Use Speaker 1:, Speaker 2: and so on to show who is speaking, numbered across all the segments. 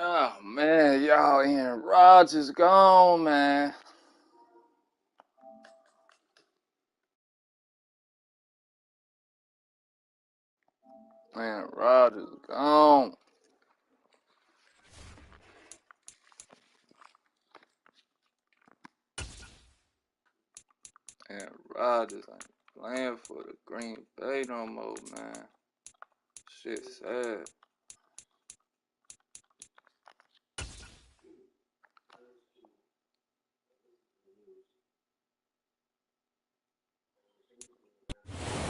Speaker 1: Oh man, y'all, Aaron Rodgers gone, man. Aaron Rodgers gone. Aaron Rodgers ain't playing for the Green Bay no more, man. Shit sad.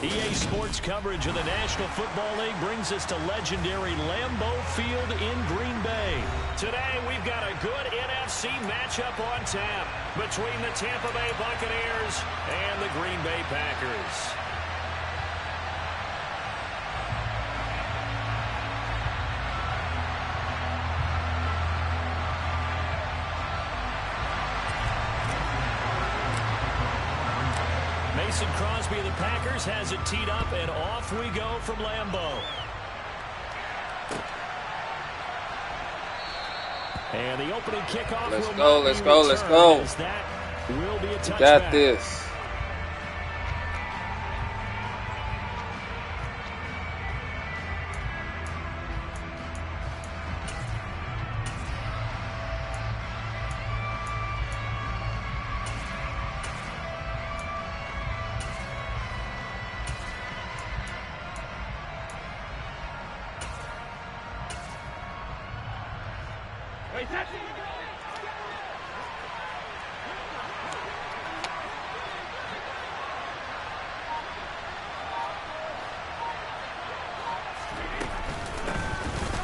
Speaker 2: EA Sports coverage of the National Football League brings us to legendary Lambeau Field in Green Bay. Today, we've got a good NFC matchup on tap between the Tampa Bay Buccaneers and the Green Bay Packers. Mason Crosby of the Packers has it teed up, and off we go from Lambeau. And the opening kickoff
Speaker 1: Let's go.
Speaker 2: That will be a touchback.
Speaker 1: Got this.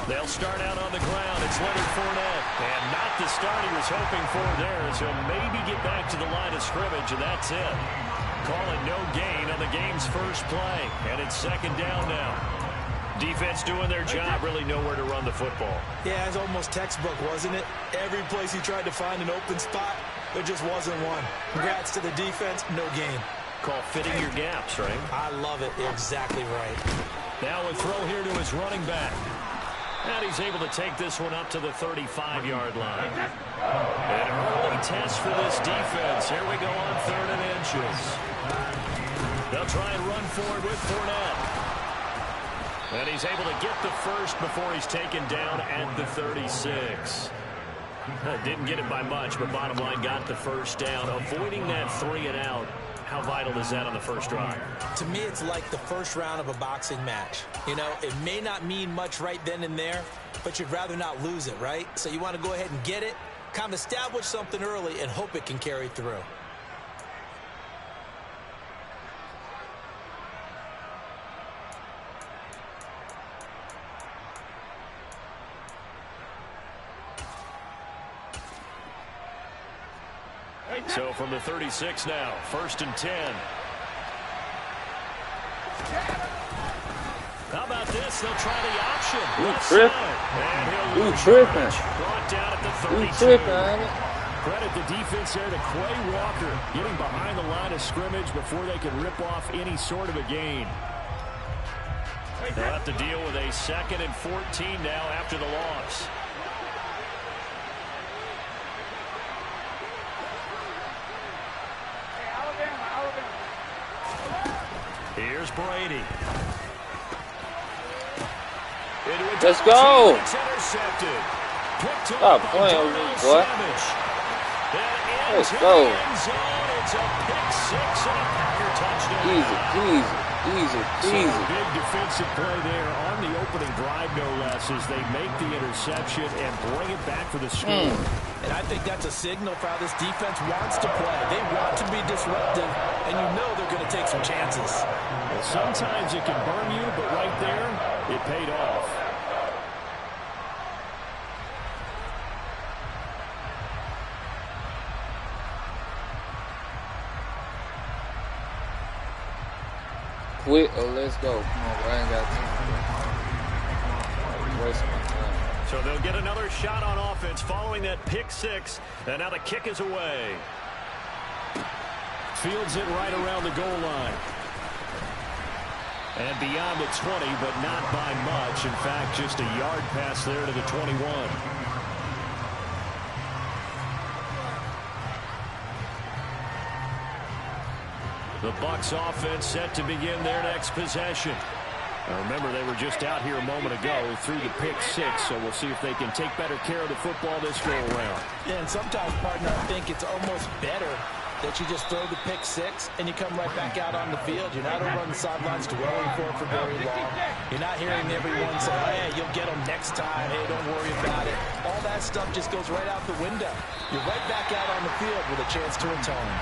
Speaker 2: They'll start out on the ground. It's Leonard Fournette. And not the start he was hoping for there, as he'll maybe get back to the line of scrimmage, and that's it. Call it no gain on the game's first play. And it's second down now. Defense doing their job, really nowhere to run the football.
Speaker 3: Yeah, it's almost textbook, wasn't it? Every place he tried to find an open spot, there just wasn't one. Congrats to the defense, no gain.
Speaker 2: Call fitting your gaps, right?
Speaker 3: I love it. Exactly right.
Speaker 2: Now a throw here to his running back. And he's able to take this one up to the 35-yard line. An early test for this defense. Here we go on 3rd and inches. They'll try and run forward with Fournette. And he's able to get the first before he's taken down at the 36. Didn't get it by much, but bottom line got the first down. Avoiding that 3 and out. How vital is that on the first drive?
Speaker 3: To me, it's like the first round of a boxing match. You know, it may not mean much right then and there, but you'd rather not lose it, right? So you want to go ahead and get it, kind of establish something early, and hope it can carry through.
Speaker 2: So from the 36 now, 1st and 10. How about this? They'll try the option.
Speaker 1: Who tripping?
Speaker 2: Brought down at the 32.
Speaker 1: Who tripping?
Speaker 2: Credit the defense there to Quay Walker, getting behind the line of scrimmage before they can rip off any sort of a gain. They'll have to deal with a 2nd and 14 now after the loss. Here's Brady.
Speaker 1: Let's go.
Speaker 2: Stop
Speaker 1: playing with me, boy. Let's go.
Speaker 2: It's a pick 6 and a Packer touchdown.
Speaker 1: Easy.
Speaker 2: Big defensive play there on the opening drive, no less, as they make the interception and bring it back for the score.
Speaker 3: And I think that's a signal for how this defense wants to play. They want to be disruptive, and you know they're going to take some chances.
Speaker 2: Well, sometimes it can burn you, but right there, it paid off.
Speaker 1: quit or let's go. Come on, bro. I ain't got time. Waste my time.
Speaker 2: So they'll get another shot on offense following that pick six. And now the kick is away. Fields it right around the goal line. And beyond the 20, but not by much. In fact, just a yard pass there to the 21. The Bucs offense set to begin their next possession. Now remember, they were just out here a moment ago through the pick six, so we'll see if they can take better care of the football this go around.
Speaker 3: Yeah, and sometimes, partner, I think it's almost better that you just throw the pick six and you come right back out on the field. You're not over on the sidelines dwelling for it for very long. You're not hearing everyone say, hey, you'll get them next time. Hey, don't worry about it. All that stuff just goes right out the window. You're right back out on the field with a chance to atone.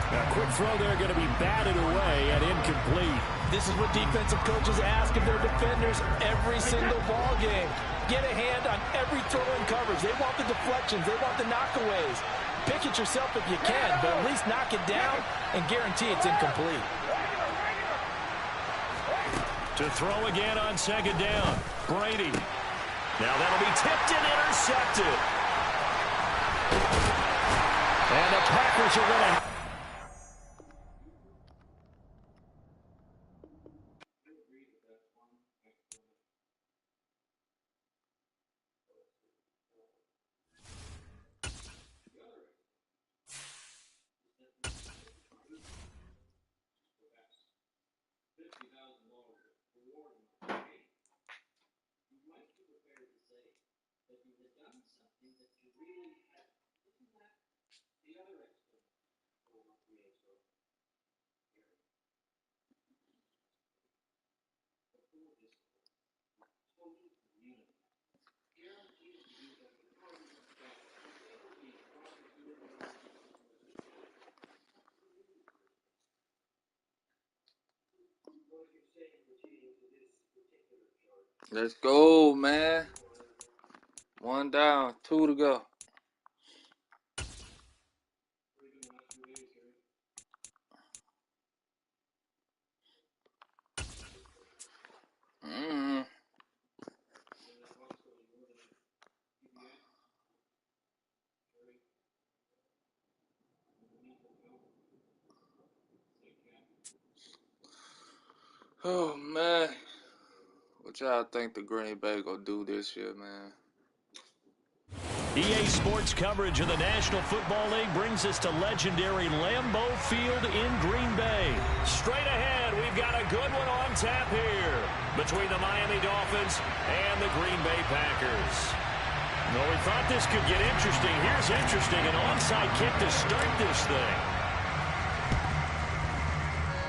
Speaker 2: Now, quick throw there going to be batted away and incomplete.
Speaker 3: This is what defensive coaches ask of their defenders every single ball game. Get a hand on every throw in coverage. They want the deflections. They want the knockaways. Pick it yourself if you can, but at least knock it down and guarantee it's incomplete.
Speaker 2: To throw again on second down. Brady. Now that'll be tipped and intercepted. And the Packers are going to...
Speaker 1: Let's go, man. 1 down, 2 to go. Oh, man. What y'all think the Green Bay gonna do this year, man?
Speaker 2: EA Sports coverage of the National Football League brings us to legendary Lambeau Field in Green Bay. Straight ahead, we've got a good one on tap here between the Miami Dolphins and the Green Bay Packers. Well, we thought this could get interesting. Here's interesting, an onside kick to start this thing.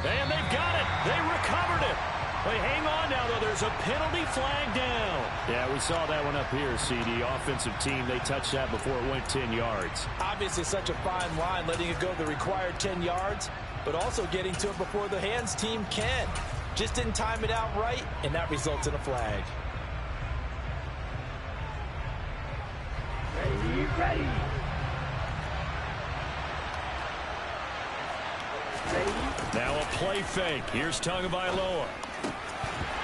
Speaker 2: And they've got it. They recovered it. They hang on now, though. There's a penalty flag down.
Speaker 4: Yeah, we saw that one up here, CD. Offensive team, they touched that before it went 10 yards.
Speaker 3: Obviously such a fine line, letting it go the required 10 yards, but also getting to it before the hands team can. Just didn't time it out right, and that results in a flag.
Speaker 5: Ready.
Speaker 2: Now a play fake. Here's Tagovailoa.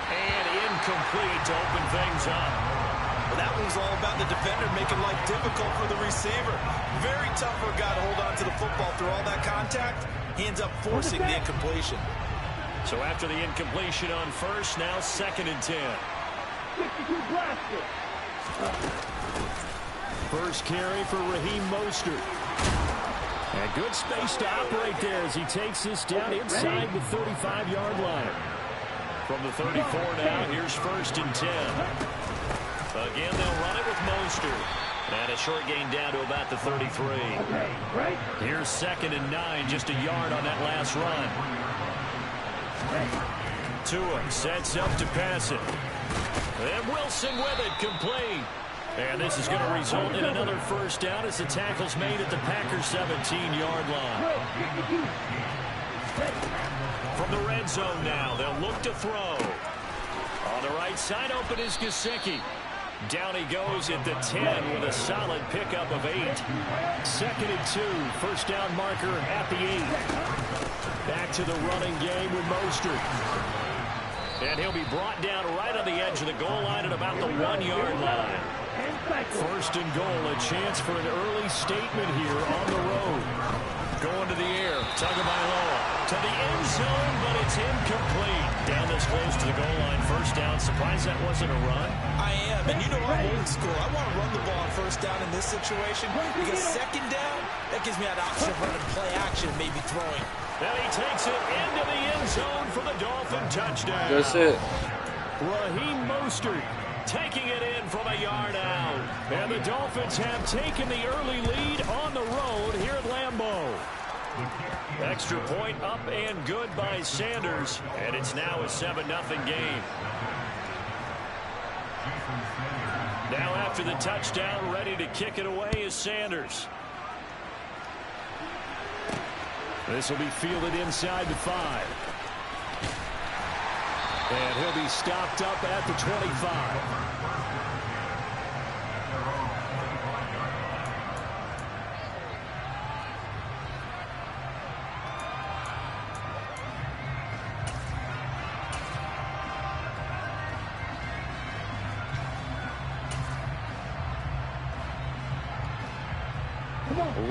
Speaker 2: And incomplete to open things up.
Speaker 3: Well, that one was all about the defender making life difficult for the receiver. Very tough for a guy to hold on to the football through all that contact. He ends up forcing the incompletion.
Speaker 2: So after the incompletion on first, now 2nd and 10. First carry for Raheem Mostert. And good space to operate there as he takes this down inside the 35-yard line. From the 34 now, here's 1st and 10. Again, they'll run it with Mostert. And a short gain down to about the 33. Here's 2nd and 9, just a yard on that last run. Tua sets up to pass it. And Wilson with it, complete. And this is going to result in another first down as the tackle's made at the Packers' 17-yard line. From the red zone now, they'll look to throw. On the right side, open is Gesicki. Down he goes at the 10 with a solid pickup of 8. 2nd and 2. First down marker at the 8. Back to the running game with Mostert. And he'll be brought down right on the edge of the goal line at about the 1-yard line. 1st and goal, a chance for an early statement here on the road. Going to the air, Tagovailoa to the end zone, but it's incomplete. Down this close to the goal line, 1st down. Surprised that wasn't a run?
Speaker 3: I am, and you know I'm old school. I want to run the ball on 1st down in this situation because 2nd down, that gives me that option of running play action, maybe throwing.
Speaker 2: And he takes it into the end zone for the Dolphin touchdown.
Speaker 1: That's it.
Speaker 2: Raheem Mostert taking it in from a yard out. And the Dolphins have taken the early lead on the road here at Lambeau. Extra point up and good by Sanders. And it's now a 7-0 game. Now after the touchdown, ready to kick it away is Sanders. This will be fielded inside the 5. And he'll be stopped up at the 25.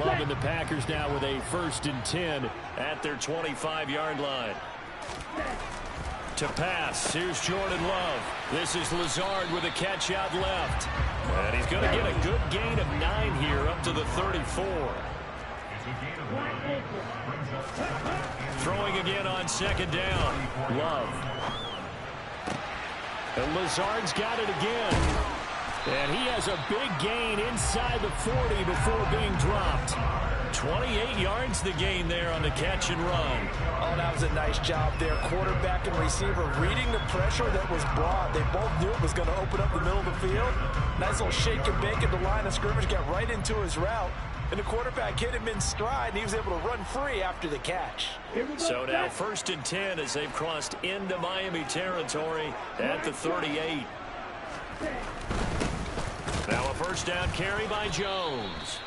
Speaker 2: Loving the Packers now with a 1st and 10 at their 25-yard line. To pass, here's Jordan Love. This is Lazard with a catch out left. And he's going to get a good gain of 9 here up to the 34. Throwing again on 2nd down. Love. And Lazard's got it again. And he has a big gain inside the 40 before being dropped. 28 yards the gain there on the catch and run.
Speaker 3: Oh, that was a nice job there. Quarterback and receiver reading the pressure that was brought. They both knew it was going to open up the middle of the field. Nice little shake and bake at the line of scrimmage. Got right into his route. And the quarterback hit him in stride, and he was able to run free after the catch.
Speaker 2: So now 1st and 10 as they've crossed into Miami territory at the 38. Now a 1st down carry by Jones.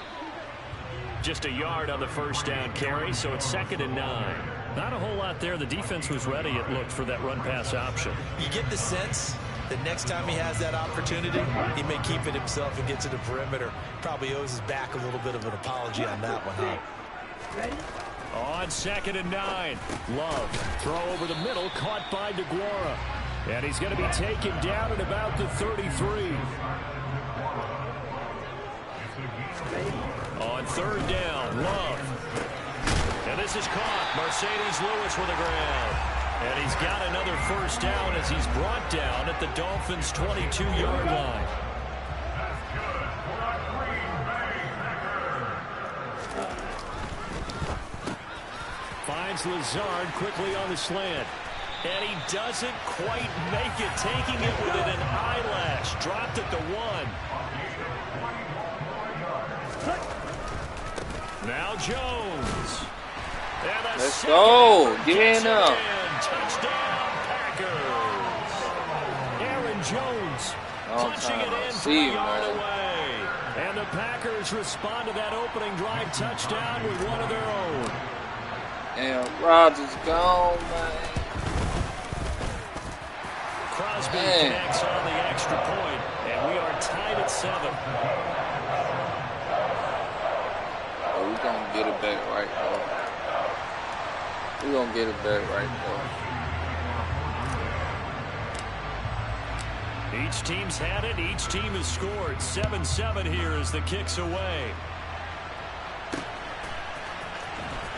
Speaker 2: Just a yard on the 1st down carry, so it's 2nd and 9. Not a whole lot there. The defense was ready, it looked, for that run-pass option.
Speaker 3: You get the sense that next time he has that opportunity, he may keep it himself and get to the perimeter. Probably owes his back a little bit of an apology on that one, huh?
Speaker 2: On 2nd and 9. Love, throw over the middle, caught by DeGuara. And he's going to be taken down at about the 33. On 3rd down, Love. And this is caught. Mercedes Lewis with the ground. And he's got another 1st down as he's brought down at the Dolphins' 22-yard line. Finds Lazard quickly on the slant. And he doesn't quite make it, taking it within an eyelash. Dropped at the 1. Now Jones.
Speaker 1: Let's go. Get in now.
Speaker 2: Touchdown, Packers. Aaron Jones punching it in from a yard away. And the Packers respond to that opening drive touchdown with one of their own.
Speaker 1: And Rodgers gone, man.
Speaker 2: Crosby connects on the extra point, and we are tied at 7.
Speaker 1: Oh, we're going to get it back right though. We're going to get it back right though.
Speaker 2: Each team's had it. Each team has scored. 7-7 here as the kick's away.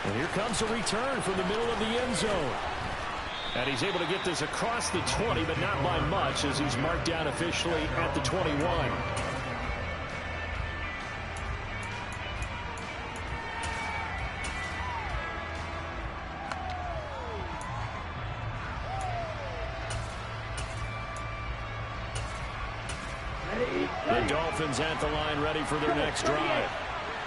Speaker 2: And here comes a return from the middle of the end zone. And he's able to get this across the 20, but not by much, as he's marked down officially at the 21. The Dolphins at the line, ready for their next drive.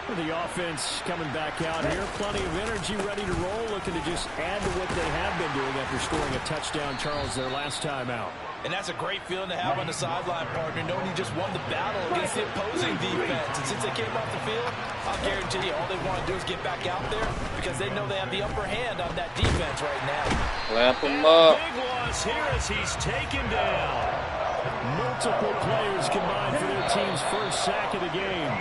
Speaker 4: The offense coming back out here. Plenty of energy, ready to roll, looking to just add to what they have been doing after scoring a touchdown, Charles, their last time out.
Speaker 3: And that's a great feeling to have on the sideline, partner, knowing you just won the battle against the opposing defense. And since they came off the field, I'll guarantee you all they want to do is get back out there because they know they have the upper hand on that defense right now.
Speaker 1: Lamp him up.
Speaker 2: Big loss here as he's taken down.
Speaker 4: Multiple players combined for their team's first sack of the game.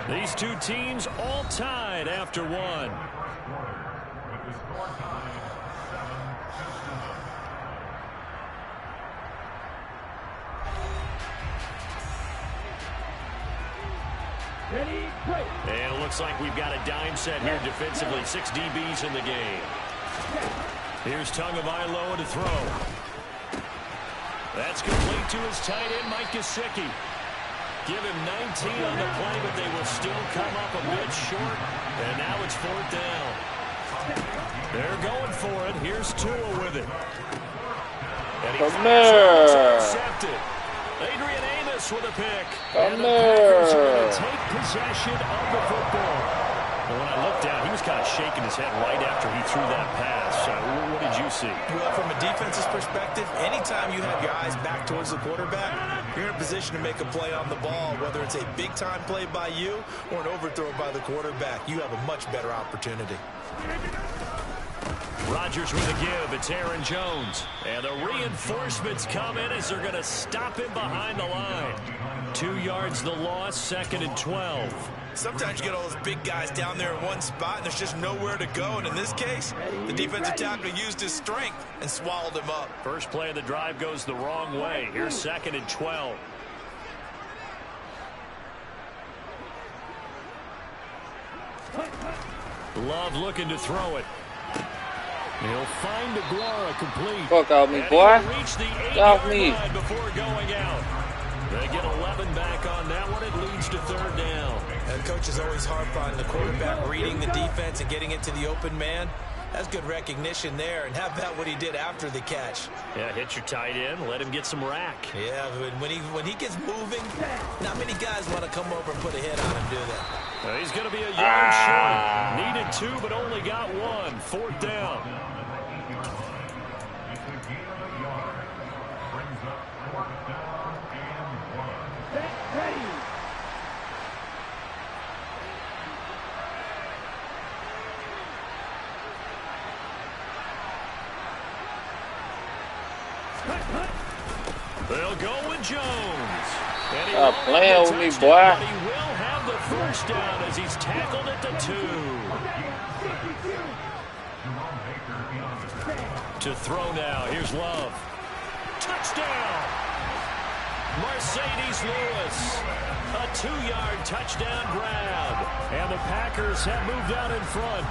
Speaker 2: These two teams all tied after one. And it looks like we've got a dime set here defensively. 6 DBs in the game. Here's Tagovailoa to throw. That's complete to his tight end, Mike Gesicki. Give him 19 on the play, but they will still come up a bit short. And now it's 4th down. They're going for it. Here's Tua with it. And he's intercepted. Adrian Amos with a pick. And the Packers are going to take possession of the football. And when I looked down, he was kind of shaking his head right after he threw that pass. What did you see?
Speaker 3: Well, from a defense's perspective, anytime you have your eyes back towards the quarterback, you're in a position to make a play on the ball, whether it's a big-time play by you or an overthrow by the quarterback. You have a much better opportunity.
Speaker 2: Rodgers with a give. It's Aaron Jones. And the reinforcements come in as they're going to stop him behind the line. 2 yards the loss, 2nd and 12.
Speaker 3: Sometimes you get all those big guys down there in one spot, and there's just nowhere to go. And in this case, the defensive tackle used his strength and swallowed him up.
Speaker 2: First play of the drive goes the wrong way. Here's 2nd and 12. Love looking to throw it. He'll find Aguara complete.
Speaker 1: Fuck out me, boy.
Speaker 2: Get off me. Before going out. They get 11 back on that one. It leads to 3rd down.
Speaker 3: And coach is always harp on the quarterback reading the defense and getting it to the open man. That's good recognition there. And how about what he did after the catch?
Speaker 2: Yeah, hit your tight end. Let him get some rack.
Speaker 3: Yeah, when he gets moving, not many guys want to come over and put a hit on him, do they?
Speaker 2: He's going to be a yard short. Needed 2, but only got 1. 4th down. They'll go with Jones.
Speaker 1: Stop playing with me, boy.
Speaker 2: He will have the first down as he's tackled at the 2. To throw now. Here's Love. Touchdown. Mercedes Lewis. A 2-yard touchdown grab. And the Packers have moved out in front.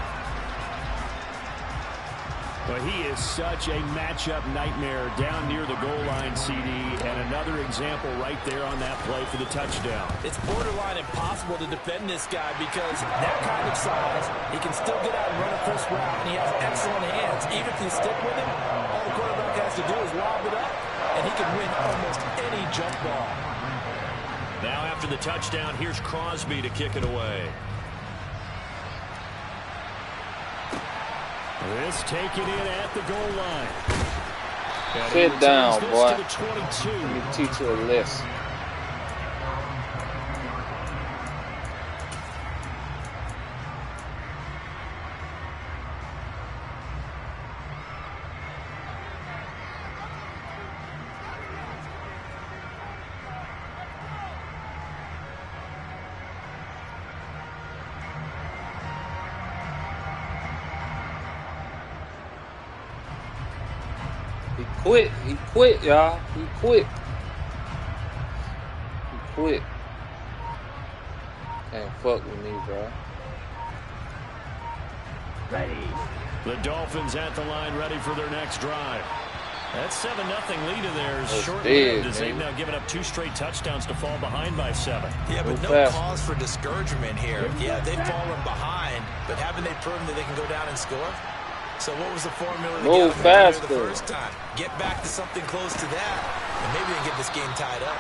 Speaker 4: But he is such a matchup nightmare down near the goal line, CD, and another example right there on that play for the touchdown.
Speaker 3: It's borderline impossible to defend this guy because that kind of size, he can still get out and run a crisp route, and he has excellent hands. Even if you stick with him, all the quarterback has to do is lob it up, and he can win almost any jump ball.
Speaker 2: Now after the touchdown, here's Crosby to kick it away.
Speaker 4: This taken in at the goal line.
Speaker 1: Sit down, boy.
Speaker 4: To the 22.
Speaker 1: Let me teach you a lesson. He quit, y'all. He quit. Can't fuck with me, bro.
Speaker 2: The Dolphins at the line, ready for their next drive. That 7-0 lead of theirs short-lived as they've now given up 2 straight touchdowns to fall behind by 7.
Speaker 3: Yeah, but no cause for discouragement here. Yeah, they've fallen behind, but haven't they proven that they can go down and score? So what was the formula to
Speaker 1: move faster
Speaker 3: the first time? Get back to something close to that, and maybe they get this game tied up.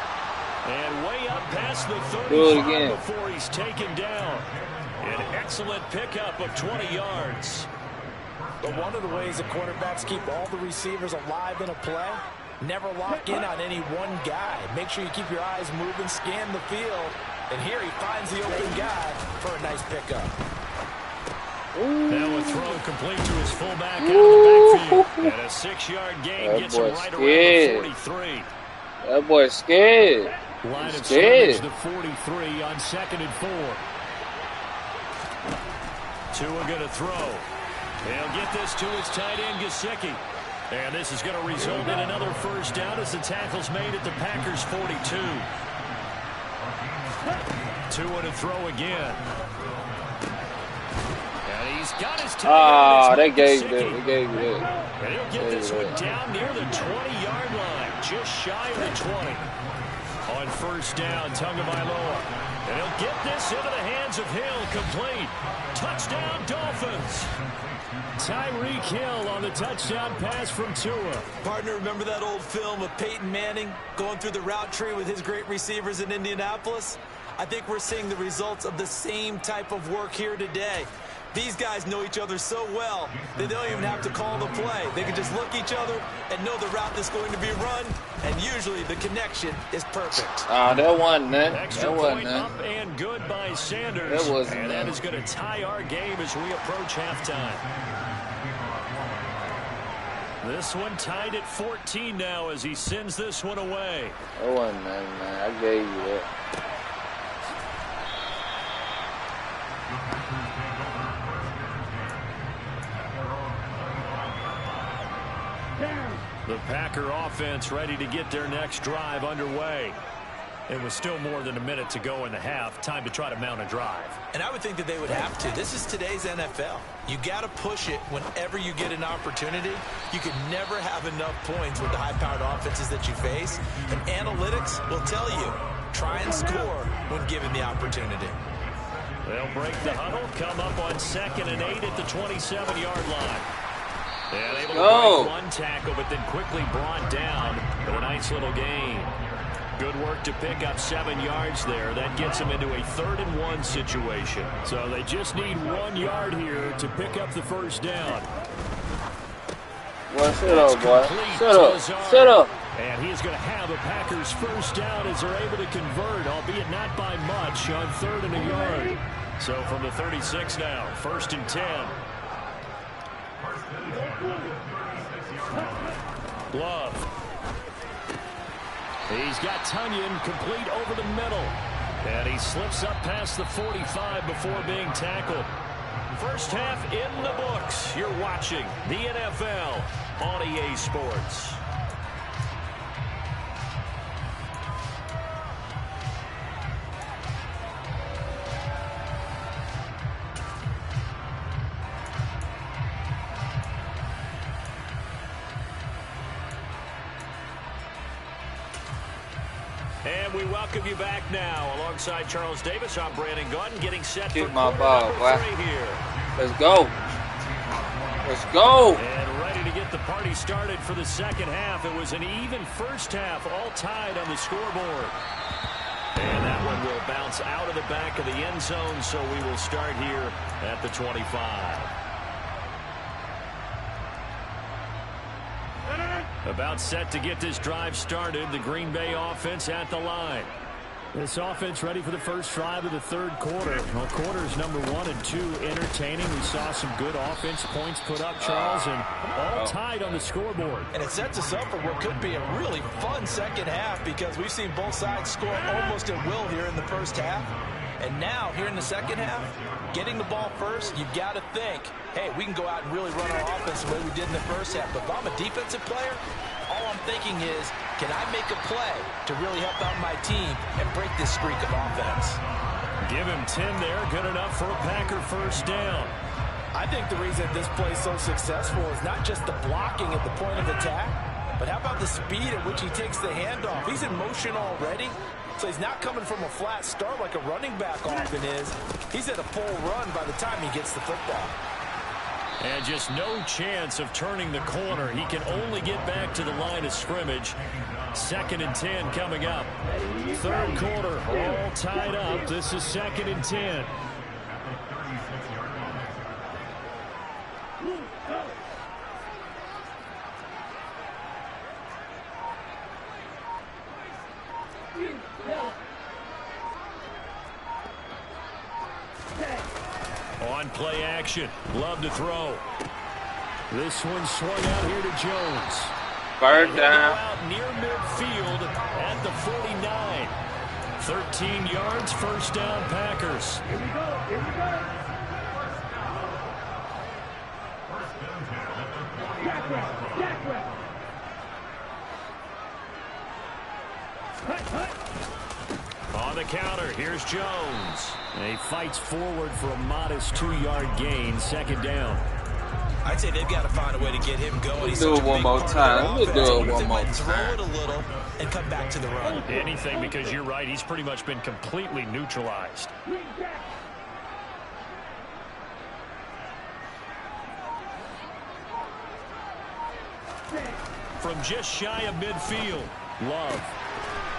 Speaker 2: And way up past the 35 before he's taken down. An excellent pickup of 20 yards.
Speaker 3: But one of the ways the quarterbacks keep all the receivers alive in a play, never lock in on any one guy. Make sure you keep your eyes moving, scan the field. And here he finds the open guy for a nice pickup.
Speaker 2: Now a throw complete to his fullback out of the backfield. And a 6-yard gain gets him right around the 43.
Speaker 1: That boy's scared.
Speaker 4: Line of scrimmage, the 43 on 2nd and 4.
Speaker 2: Tua going to throw. He'll get this to his tight end, Gesicki. And this is going to result in another first down as the tackle's made at the Packers' 42. Tua to throw again. And he's got his tight end.
Speaker 1: They gave you that.
Speaker 2: And he'll get this one down near the 20-yard line, just shy of the 20. On first down, Tagovailoa. And he'll get this into the hands of Hill, complete. Touchdown, Dolphins.
Speaker 4: Tyreek Hill on the touchdown pass from Tua.
Speaker 3: Partner, remember that old film of Peyton Manning going through the route tree with his great receivers in Indianapolis? I think we're seeing the results of the same type of work here today. These guys know each other so well that they don't even have to call the play. They can just look each other and know the route that's going to be run, and usually the connection is perfect.
Speaker 1: That wasn't that.
Speaker 2: Extra
Speaker 1: That wasn't
Speaker 2: point
Speaker 1: that.
Speaker 2: up and good by Sanders.
Speaker 1: That wasn't
Speaker 2: and
Speaker 1: that.
Speaker 2: that is going to tie our game as we approach halftime. This one tied at 14 now as he sends this one away.
Speaker 1: That wasn't that, man. I gave you that.
Speaker 2: The Packer offense ready to get their next drive underway.
Speaker 4: It was still more than a minute to go in the half. Time to try to mount a drive.
Speaker 3: And I would think that they would have to. This is today's NFL. You got to push it whenever you get an opportunity. You can never have enough points with the high-powered offenses that you face. And analytics will tell you, try and score when given the opportunity.
Speaker 2: They'll break the huddle, come up on 2nd and 8 at the 27-yard line. And able to break one tackle, but then quickly brought down. But a nice little gain. Good work to pick up 7 yards there. That gets them into a 3rd and 1 situation.
Speaker 4: So they just need 1 yard here to pick up the first down.
Speaker 1: Boy, shut up, boy. Shut up. Shut up.
Speaker 4: And he is going to have a Packers first down as they're able to convert, albeit not by much, on 3rd and a yard.
Speaker 2: So from the 36 now, 1st and 10. Love. He's got Tunyon complete over the middle. And he slips up past the 45 before being tackled. First half in the books. You're watching the NFL on EA Sports. And we welcome you back now. Alongside Charles Davis, I'm Brandon Gordon, getting set
Speaker 1: Kick
Speaker 2: for
Speaker 1: my
Speaker 2: quarter
Speaker 1: ball,
Speaker 2: number
Speaker 1: boy.
Speaker 2: 3 here.
Speaker 1: Let's go. Let's go.
Speaker 2: And ready to get the party started for the second half. It was an even first half, all tied on the scoreboard. And that one will bounce out of the back of the end zone, so we will start here at the 25. About set to get this drive started. The Green Bay offense at the line.
Speaker 4: This offense ready for the first drive of the 3rd quarter. Well, quarters number 1 and 2 entertaining. We saw some good offense points put up, Charles, and all tied on the scoreboard.
Speaker 3: And it sets us up for what could be a really fun second half because we've seen both sides score almost at will here in the first half. And now, here in the second half, getting the ball first, you've got to think, hey, we can go out and really run our offense the way we did in the first half. But if I'm a defensive player, all I'm thinking is, can I make a play to really help out my team and break this streak of offense?
Speaker 2: Give him 10 there. Good enough for a Packer first down.
Speaker 3: I think the reason this play is so successful is not just the blocking at the point of attack, but how about the speed at which he takes the handoff? He's in motion already, so he's not coming from a flat start like a running back often is. He's at a full run by the time he gets the football.
Speaker 2: And just no chance of turning the corner. He can only get back to the line of scrimmage. 2nd and 10 coming up. 3rd quarter, all tied up. This is 2nd and 10. On play action. Love to throw.
Speaker 4: This one swung out here to Jones.
Speaker 1: Third down.
Speaker 2: Out near midfield at the 49. 13 yards, first down, Packers.
Speaker 5: Here we go. Here we go. Jack.
Speaker 2: On the counter, here's Jones.
Speaker 4: And he fights forward for a modest 2-yard gain, second down.
Speaker 3: I'd say they've got to find a way to get him going. He's
Speaker 1: Do
Speaker 3: such
Speaker 1: it
Speaker 3: a
Speaker 1: one
Speaker 3: big
Speaker 1: more
Speaker 3: part of
Speaker 1: time.
Speaker 3: their
Speaker 1: Let me do
Speaker 3: offense.
Speaker 1: it one
Speaker 3: They
Speaker 1: more
Speaker 3: might throw
Speaker 1: time.
Speaker 3: it a little and come back to the run.
Speaker 2: Anything, because you're right, he's pretty much been completely neutralized. From just shy of midfield, Love.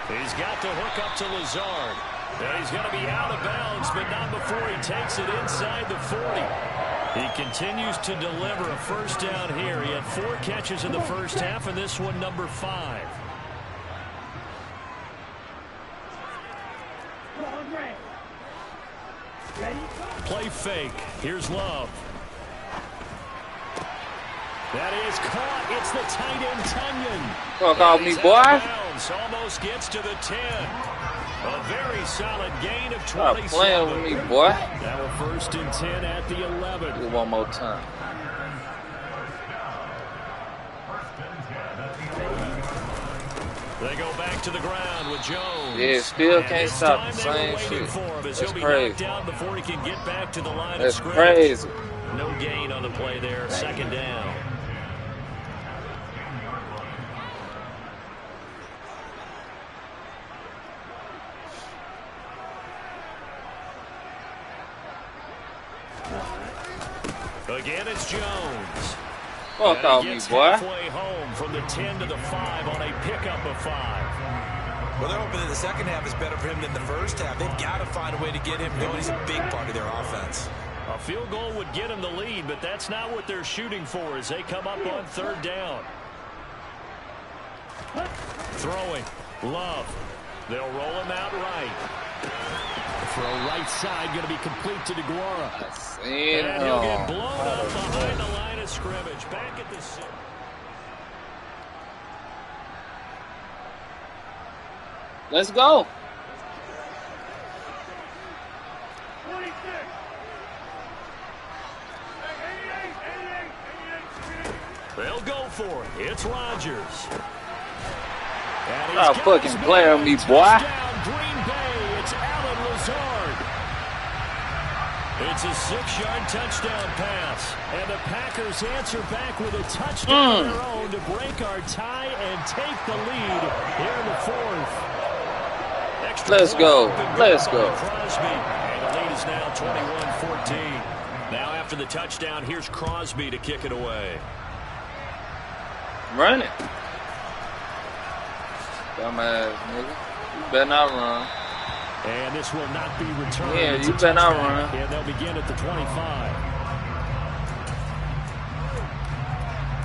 Speaker 2: He's got to hook up to Lazard. And he's going to be out of bounds, but not before he takes it inside the 40. He continues to deliver a first down here. He had 4 catches in the first half, and this one number 5. Play fake. Here's Love. That is caught. It's the tight end, Tunyon.
Speaker 1: Fuck off me, boy.
Speaker 2: Almost gets to the 10. A very solid gain of 27.
Speaker 1: Stop playing with me, boy.
Speaker 4: Now a first and 10 at the 11.
Speaker 1: Do it one more time.
Speaker 2: They go back to the ground with Jones.
Speaker 1: Yeah, still
Speaker 2: And
Speaker 1: can't
Speaker 2: this
Speaker 1: stop
Speaker 2: time
Speaker 1: the
Speaker 2: they were
Speaker 1: same
Speaker 2: waiting
Speaker 1: shit.
Speaker 2: for him, as
Speaker 1: That's
Speaker 2: he'll be
Speaker 1: crazy.
Speaker 2: knocked down before he can get back to the line
Speaker 1: That's
Speaker 2: of scrimmage.
Speaker 1: crazy.
Speaker 2: No gain on the play there. Second down. Again, it's Jones.
Speaker 1: Fuck
Speaker 2: And
Speaker 1: off
Speaker 2: he
Speaker 1: me,
Speaker 2: gets
Speaker 1: boy.
Speaker 2: halfway home from the 10 to the 5 on a pickup of 5.
Speaker 3: Well, they're hoping that the second half is better for him than the first half. They've got to find a way to get him going. He's a big part of their offense.
Speaker 2: A field goal would get him the lead, but that's not what they're shooting for as they come up on third down. Throwing. Love. They'll roll him out right.
Speaker 4: Throw right side, going to be complete to DeGuara.
Speaker 2: And he'll get blown up behind the line of scrimmage. Back at the 6.
Speaker 1: Let's go.
Speaker 2: They'll go for it. It's Rodgers.
Speaker 1: Stop fucking playing with me, boy.
Speaker 2: Touchdown, Green Bay. It's Alan Lazard. It's a 6-yard touchdown pass. And the Packers answer back with a touchdown of their own to break our tie and take the lead here in the 4th.
Speaker 1: Let's go. Let's go.
Speaker 2: Crosby. And the lead is now 21-14. Now after the touchdown, here's Crosby to kick it away.
Speaker 1: Run it. Dumbass nigga. You better not run.
Speaker 4: And this will not be returned.
Speaker 1: Yeah,
Speaker 4: It's
Speaker 1: you
Speaker 4: a
Speaker 1: better not
Speaker 4: touchback,
Speaker 1: run.
Speaker 4: And they'll begin at the 25.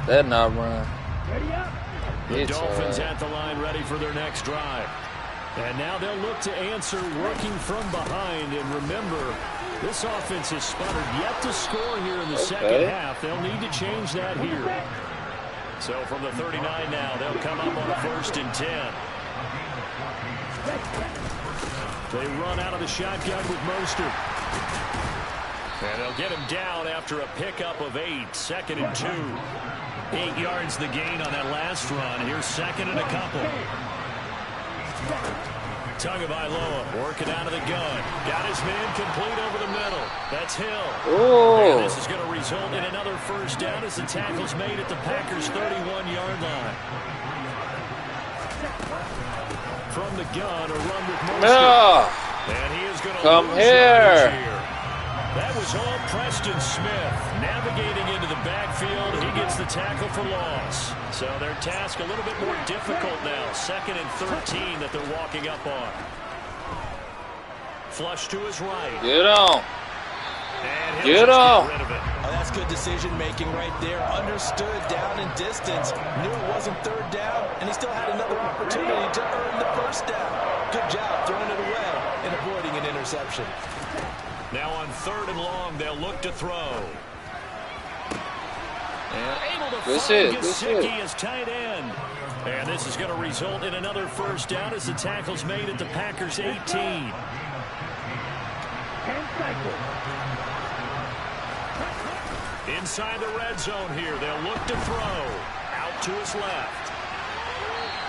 Speaker 1: Better not run.
Speaker 2: The Dolphins at the line ready for their next drive.
Speaker 4: And now they'll look to answer working from behind. And remember, this offense has sputtered yet to score here in the second half. They'll need to change that here.
Speaker 2: So from the 39 now, they'll come up on a 1st and 10.
Speaker 4: They run out of the shotgun with Mostert.
Speaker 2: And they'll get him down after a pickup of 8. 2nd and 2. 8 yards the gain on that last run. Here's 2nd and a couple. Tagovailoa working out of the gun. Got his man complete over the middle. That's Hill.
Speaker 1: Oh.
Speaker 2: And this is going to result in another first down as the tackle's made at the Packers' 31-yard line.
Speaker 4: From the gun, a run with Mostert.
Speaker 1: No.
Speaker 2: And he is going to
Speaker 1: Come
Speaker 2: lose
Speaker 1: here.
Speaker 2: here. That was all Preston Smith navigating into the backfield. He gets the tackle for loss. So their task a little bit more difficult now. 2nd and 13 that they're walking up on. Flush to his right.
Speaker 1: Get on.
Speaker 2: And
Speaker 1: Get
Speaker 2: he'll just
Speaker 1: him.
Speaker 2: get rid of it.
Speaker 3: Oh, that's good decision-making right there. Understood down in distance. Knew it wasn't third down, and he still had another opportunity to earn the first down. Good job throwing it away and avoiding an interception.
Speaker 2: Now on 3rd and long, they'll look to throw. And able to find Gesicki as tight end. And this is going to result in another first down as the tackle's made at the Packers' 18.
Speaker 5: 10 cycles.
Speaker 2: Inside the red zone here, they'll look to throw. Out to his left.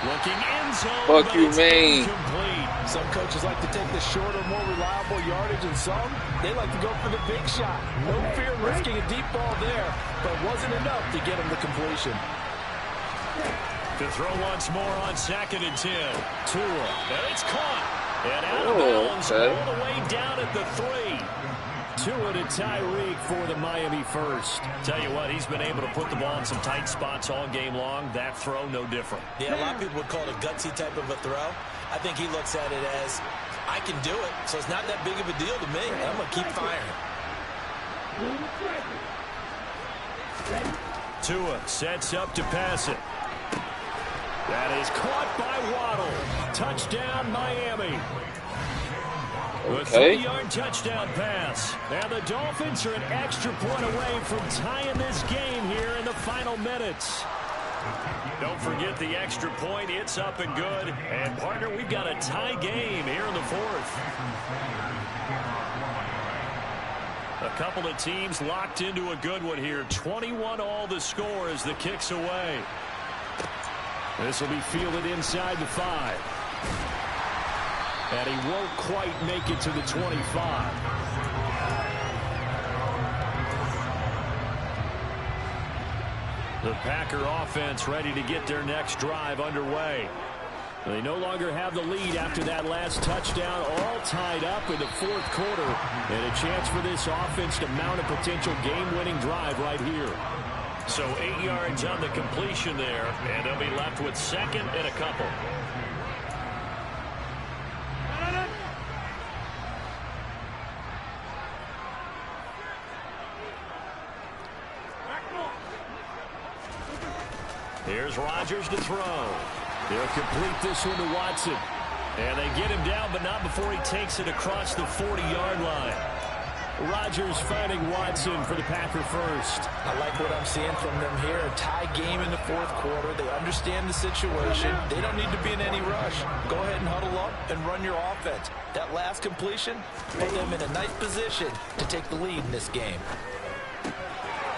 Speaker 2: Looking end zone,
Speaker 1: Fuck you, man.
Speaker 2: Incomplete.
Speaker 3: Some coaches like to take the shorter, more reliable yardage, and some, they like to go for the big shot. No fear risking a deep ball there, but wasn't enough to get him the completion.
Speaker 2: To throw once more on 2nd and 10. Tua. And it's caught. And out of bounds all the way down at the 3.
Speaker 4: Tua to Tyreek for the Miami first.
Speaker 2: Tell you what, he's been able to put the ball in some tight spots all game long. That throw, no different.
Speaker 3: Yeah, a lot of people would call it a gutsy type of a throw. I think he looks at it as, I can do it, so it's not that big of a deal to me, and I'm going to keep firing.
Speaker 2: Tua sets up to pass it. That is caught by Waddle. Touchdown, Miami. A 30-yard touchdown pass. And the Dolphins are an extra point away from tying this game here in the final minutes. Don't forget the extra point. It's up and good. And, partner, we've got a tie game here in the 4th. A couple of teams locked into a good one here. 21-all the score as the kick's away. This will be fielded inside the 5. And he won't quite make it to the 25. The Packer offense ready to get their next drive underway. They no longer have the lead after that last touchdown, all tied up in the 4th quarter. And a chance for this offense to mount a potential game-winning drive right here. So 8 yards on the completion there, and they'll be left with 2nd and a couple. Here's Rodgers to throw. They'll complete this one to Watson. And they get him down, but not before he takes it across the 40-yard line. Rodgers finding Watson for the Packer first.
Speaker 3: I like what I'm seeing from them here. A tie game in the 4th quarter. They understand the situation. They don't need to be in any rush. Go ahead and huddle up and run your offense. That last completion put them in a nice position to take the lead in this game.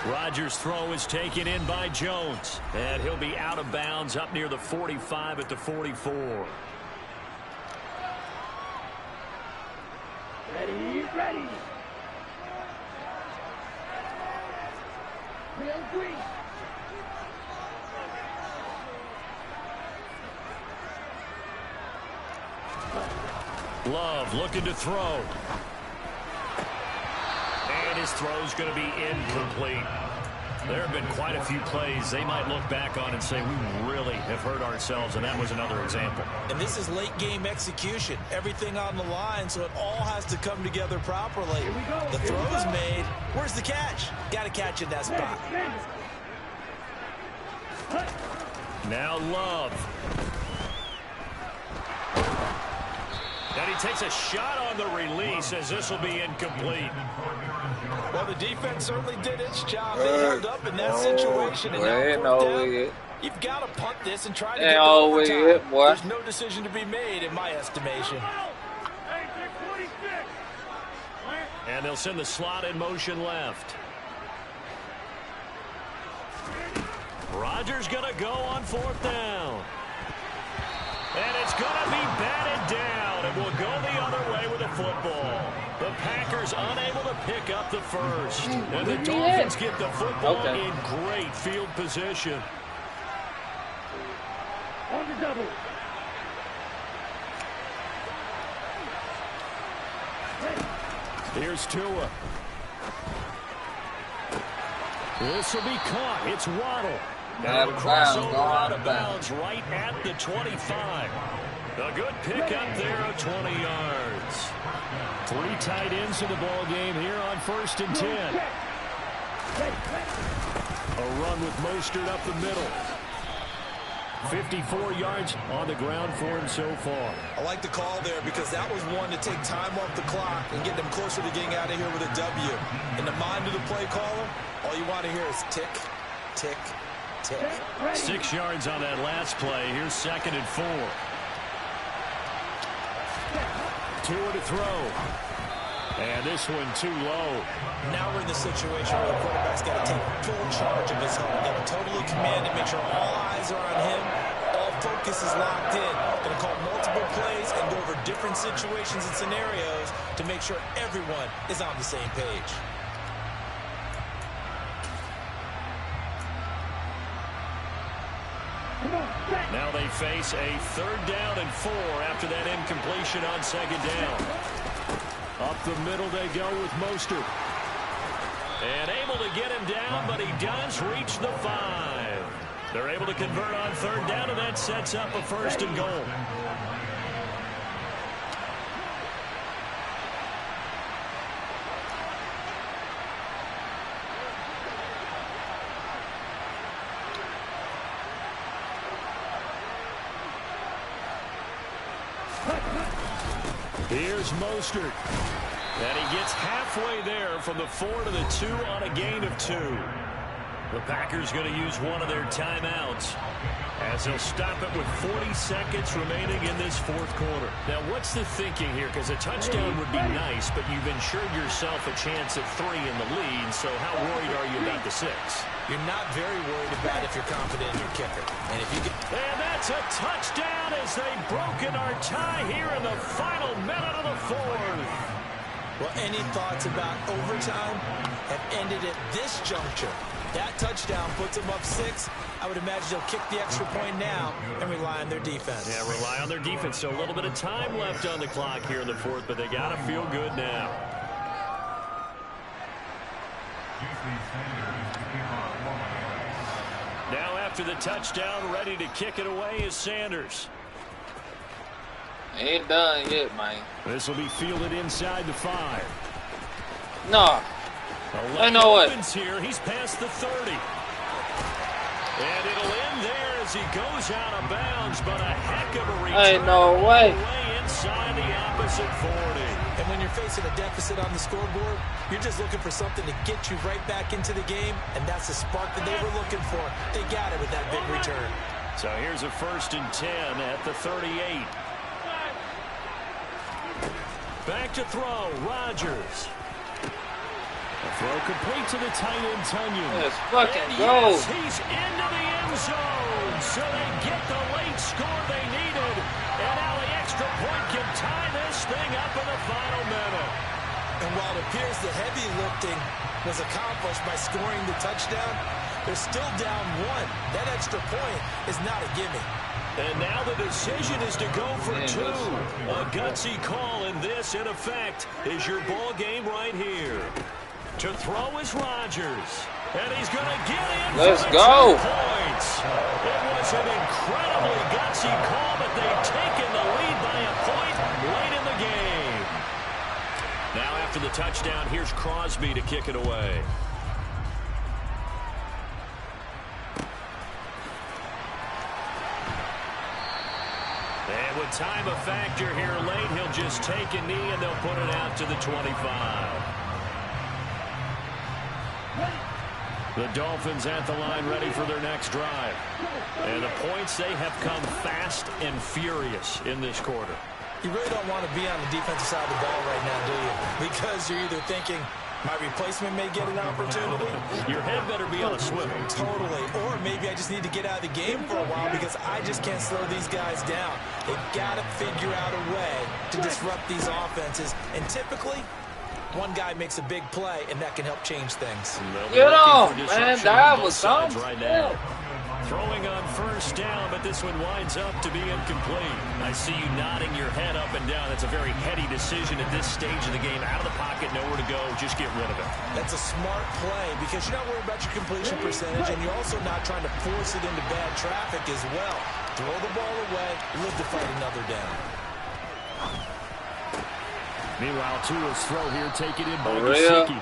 Speaker 2: Rodgers' throw is taken in by Jones. And he'll be out of bounds up near the 45 at the 44.
Speaker 5: Ready, ready. Real green.
Speaker 2: Love looking to throw. And his throw's going to be incomplete. There have been quite a few plays they might look back on and say, we really have hurt ourselves, and that was another example.
Speaker 3: And this is late-game execution. Everything on the line, so it all has to come together properly. The throw's made. Where's the catch? Got to catch in that spot.
Speaker 2: Now Love. And he takes a shot on the release as this will be incomplete.
Speaker 3: Well, the defense certainly did its job. They held up in that situation. And now you've got to punt this and try to get overtime. There's no decision to be made, in my estimation.
Speaker 2: And they'll send the slot in motion left. Rodgers going to go on 4th down. And it's going to be batted down, and will go the other way with the football. The Packers unable to pick up the first. And the Dolphins get the football in great field position.
Speaker 5: On the double.
Speaker 2: Here's Tua. This will be caught. It's Waddle. Now crossover out of bounds right at the 25. A good pickup there of 20 yards.
Speaker 4: 3 tight ends in the ball game here on 1st and 10. A run with Mostert up the middle. 54 yards on the ground for him so far.
Speaker 3: I like the call there because that was one to take time off the clock and get them closer to getting out of here with a W. In the mind of the play caller, all you want to hear is tick, tick, tick.
Speaker 2: 6 yards on that last play. Here's 2nd and 4.
Speaker 4: Tua to throw. And this one too low.
Speaker 3: Now we're in the situation where the quarterback's got to take full charge of his home. Got to totally command it, make sure all eyes are on him. All focus is locked in. Going to call multiple plays and go over different situations and scenarios to make sure everyone is on the same page.
Speaker 2: Now they face a 3rd down and 4 after that incompletion on 2nd down.
Speaker 4: Up the middle they go with Mostert.
Speaker 2: And able to get him down, but he does reach the 5. They're able to convert on 3rd down, and that sets up a 1st and goal.
Speaker 4: Here's Mostert.
Speaker 2: And he gets halfway there from the 4 to the 2 on a gain of 2. The Packers going to use one of their timeouts as they'll stop it with 40 seconds remaining in this 4th quarter.
Speaker 4: Now, what's the thinking here? Because a touchdown would be nice, but you've ensured yourself a chance at 3 in the lead, so how worried are you about the 6?
Speaker 3: You're not very worried about if you're confident in your kicker. And if you get...
Speaker 2: And that's a touchdown as they've broken our tie here in the final minute of the 4th.
Speaker 3: Well, any thoughts about overtime have ended at this juncture. That touchdown puts them up 6. I would imagine they'll kick the extra point now and rely on their defense.
Speaker 2: Yeah, rely on their defense. So a little bit of time left on the clock here in the 4th, but they got to feel good now. Now after the touchdown, ready to kick it away is Sanders.
Speaker 1: Ain't done yet, man.
Speaker 4: This will be fielded inside the 5.
Speaker 1: No. I know what.
Speaker 2: Here. He's past the 30. And it'll end there as he goes out of bounds, but a heck of a return.
Speaker 1: Ain't no way.
Speaker 2: Inside the opposite 40.
Speaker 3: And when you're facing a deficit on the scoreboard, you're just looking for something to get you right back into the game, and that's the spark that they were looking for. They got it with that big return.
Speaker 2: So here's a 1st and 10 at the 38. Back to throw, Rodgers.
Speaker 4: A throw complete to the tight end, Tunyon.
Speaker 1: Let's fucking
Speaker 2: And
Speaker 1: go.
Speaker 2: yes, he's into the end zone. So they get the late score they needed. And now the extra point can tie this thing up in the final minute.
Speaker 3: And while it appears the heavy lifting was accomplished by scoring the touchdown, they're still down 1. That extra point is not a gimme.
Speaker 2: And now the decision is to go for 2. A gutsy call, and this, in effect, is your ball game right here. To throw is Rodgers. And he's going to get in.
Speaker 1: Let's go.
Speaker 2: 2 points. It was an incredibly gutsy call, but they've taken the lead by a point late in the game. Now after the touchdown, here's Crosby to kick it away. And with time a factor here late, he'll just take a knee and they'll put it out to the 25. The Dolphins at the line ready for their next drive. And the points, they have come fast and furious in this quarter.
Speaker 3: You really don't want to be on the defensive side of the ball right now, do you? Because you're either thinking, my replacement may get an opportunity.
Speaker 2: Your head better be on a swivel.
Speaker 3: Totally. Or maybe I just need to get out of the game for a while because I just can't slow these guys down. They've got to figure out a way to disrupt these offenses. And typically, one guy makes a big play, and that can help change things.
Speaker 1: Get on, man. That was dumb.
Speaker 2: Right now. Throwing on 1st down, but this one winds up to be incomplete. I see you nodding your head up and down. That's a very heady decision at this stage of the game. Out of the pocket, nowhere to go. Just get rid of it.
Speaker 3: That's a smart play because you're not worried about your completion percentage, and you're also not trying to force it into bad traffic as well. Throw the ball away, live to fight another down.
Speaker 4: Meanwhile, Tua's throw here taken in by
Speaker 1: Maria.
Speaker 4: Gesicki.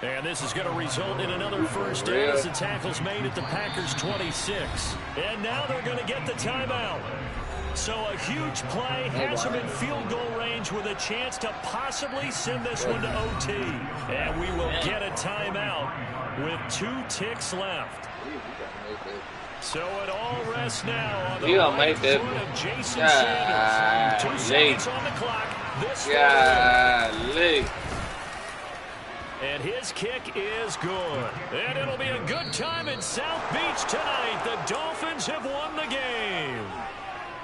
Speaker 4: And this is going to result in another first down as the tackle's made at the Packers' 26. And now they're going to get the timeout. So a huge play has them in field goal range with a chance to possibly send this one to OT. And we will get a timeout with 2 ticks left. So it all rests now on the right foot of Jason Sanders. 2 seconds on the clock. This
Speaker 1: Golly.
Speaker 4: And his kick is good. And it'll be a good time in South Beach tonight. The Dolphins have won the game.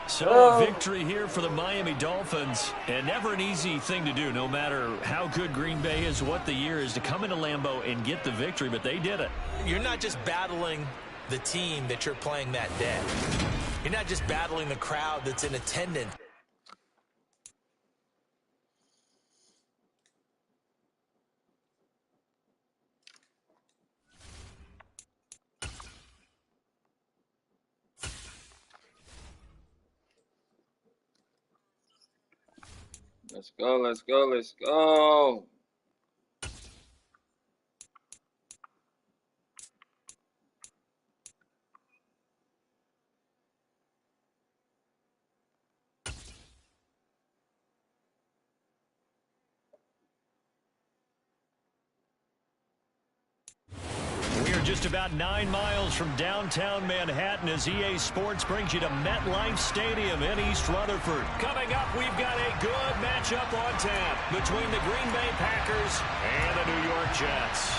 Speaker 4: So a victory here for the Miami Dolphins. And never an easy thing to do, no matter how good Green Bay is, what the year is, to come into Lambeau and get the victory. But they did it.
Speaker 3: You're not just battling the team that you're playing that day. You're not just battling the crowd that's in attendance.
Speaker 1: Let's go, let's go, let's go.
Speaker 4: Just about 9 miles from downtown Manhattan as EA Sports brings you to MetLife Stadium in East Rutherford. Coming up, we've got a good matchup on tap between the Green Bay Packers and the New York Jets.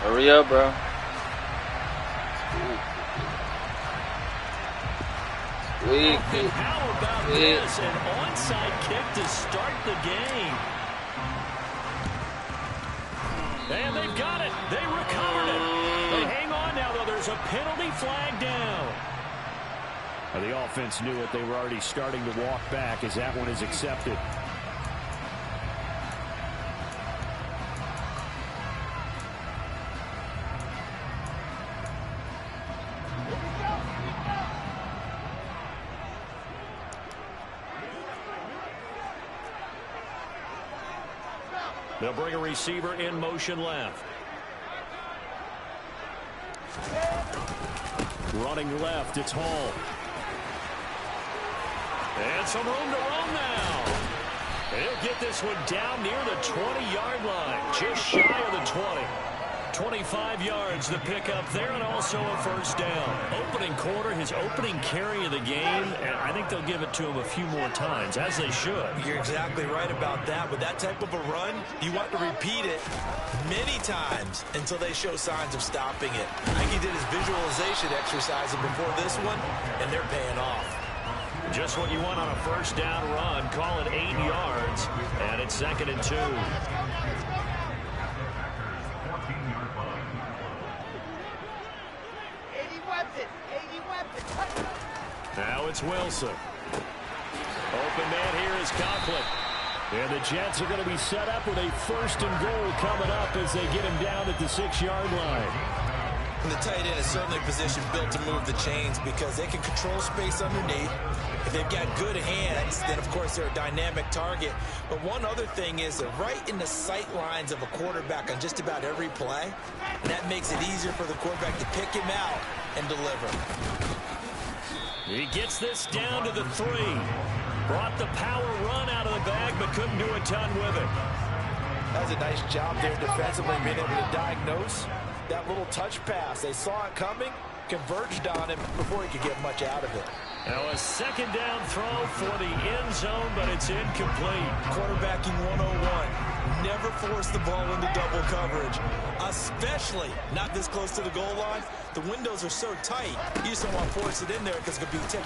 Speaker 1: Hurry up, bro.
Speaker 4: How about this? An onside kick to start the game. And they've got it. They recovered it. They hang on now, though. There's a penalty flag down. The offense knew it. They were already starting to walk back as that one is accepted. They'll bring a receiver in motion left. Running left, it's Hall. And some room to run now. He'll get this one down near the 20-yard line, just shy of the 20. 25 yards the pickup there, and also a first down. Opening quarter, his opening carry of the game, and I think they'll give it to him a few more times, as they should.
Speaker 3: You're exactly right about that. With that type of a run, you want to repeat it many times until they show signs of stopping it. I think he did his visualization exercise before this one, and they're paying off.
Speaker 4: Just what you want on a first down run. Call it 8 yards, and it's 2nd and 2. Now it's Wilson. Open man here is Conklin. And the Jets are going to be set up with a 1st and goal coming up as they get him down at the 6-yard line.
Speaker 3: And the tight end is certainly a position built to move the chains because they can control space underneath. If they've got good hands, then of course they're a dynamic target. But one other thing is they're right in the sight lines of a quarterback on just about every play. And that makes it easier for the quarterback to pick him out and deliver.
Speaker 4: He gets this down to the 3. Brought the power run out of the bag, but couldn't do a ton with it.
Speaker 3: That was a nice job there defensively, being able to diagnose that little touch pass. They saw it coming, converged on him before he could get much out of it.
Speaker 4: Now a 2nd down throw for the end zone, but it's incomplete.
Speaker 3: Quarterbacking 101. Never force the ball into double coverage, especially not this close to the goal line. The windows are so tight, you just don't want to force it in there because it could be tipped.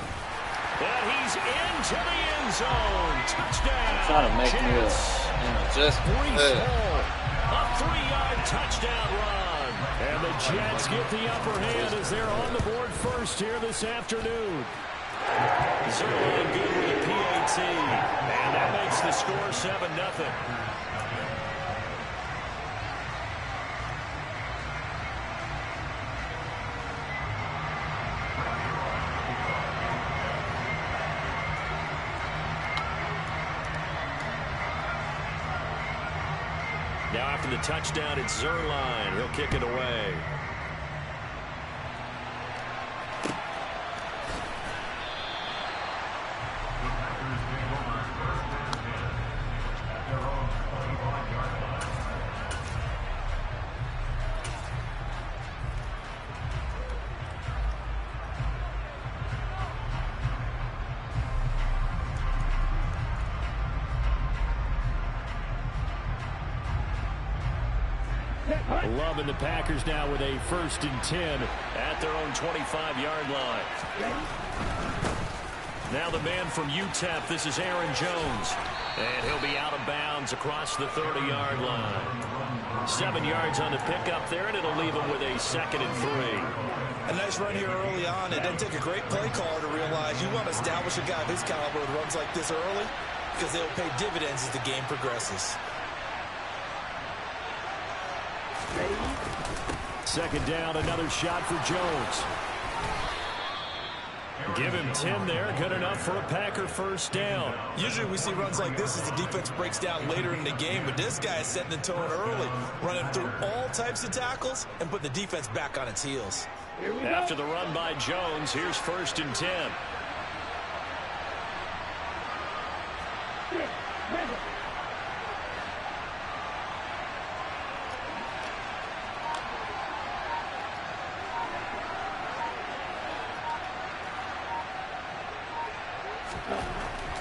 Speaker 4: And he's into the end zone. Touchdown.
Speaker 1: I'm trying to make me just
Speaker 4: a 3-yard touchdown run. And the Jets get the upper hand as they're on the board first here this afternoon. Zerline good with a PAT. And that makes the score 7-0.
Speaker 2: Now after the touchdown, it's Zerline. He'll kick it away. Love and the Packers now with a 1st and 10 at their own 25-yard line. Now the man from UTEP, this is Aaron Jones. And he'll be out of bounds across the 30-yard line. 7 yards on the pickup there, and it'll leave him with a 2nd and 3.
Speaker 3: A nice run here early on. It doesn't take a great play caller to realize you want to establish a guy of his caliber with runs like this early because they'll pay dividends as the game progresses.
Speaker 2: 2nd down, another shot for Jones. Give him 10 there, good enough for a Packer 1st down.
Speaker 3: Usually we see runs like this as the defense breaks down later in the game, but this guy is setting the tone early, running through all types of tackles and put the defense back on its heels.
Speaker 2: After the run by Jones, here's 1st and 10.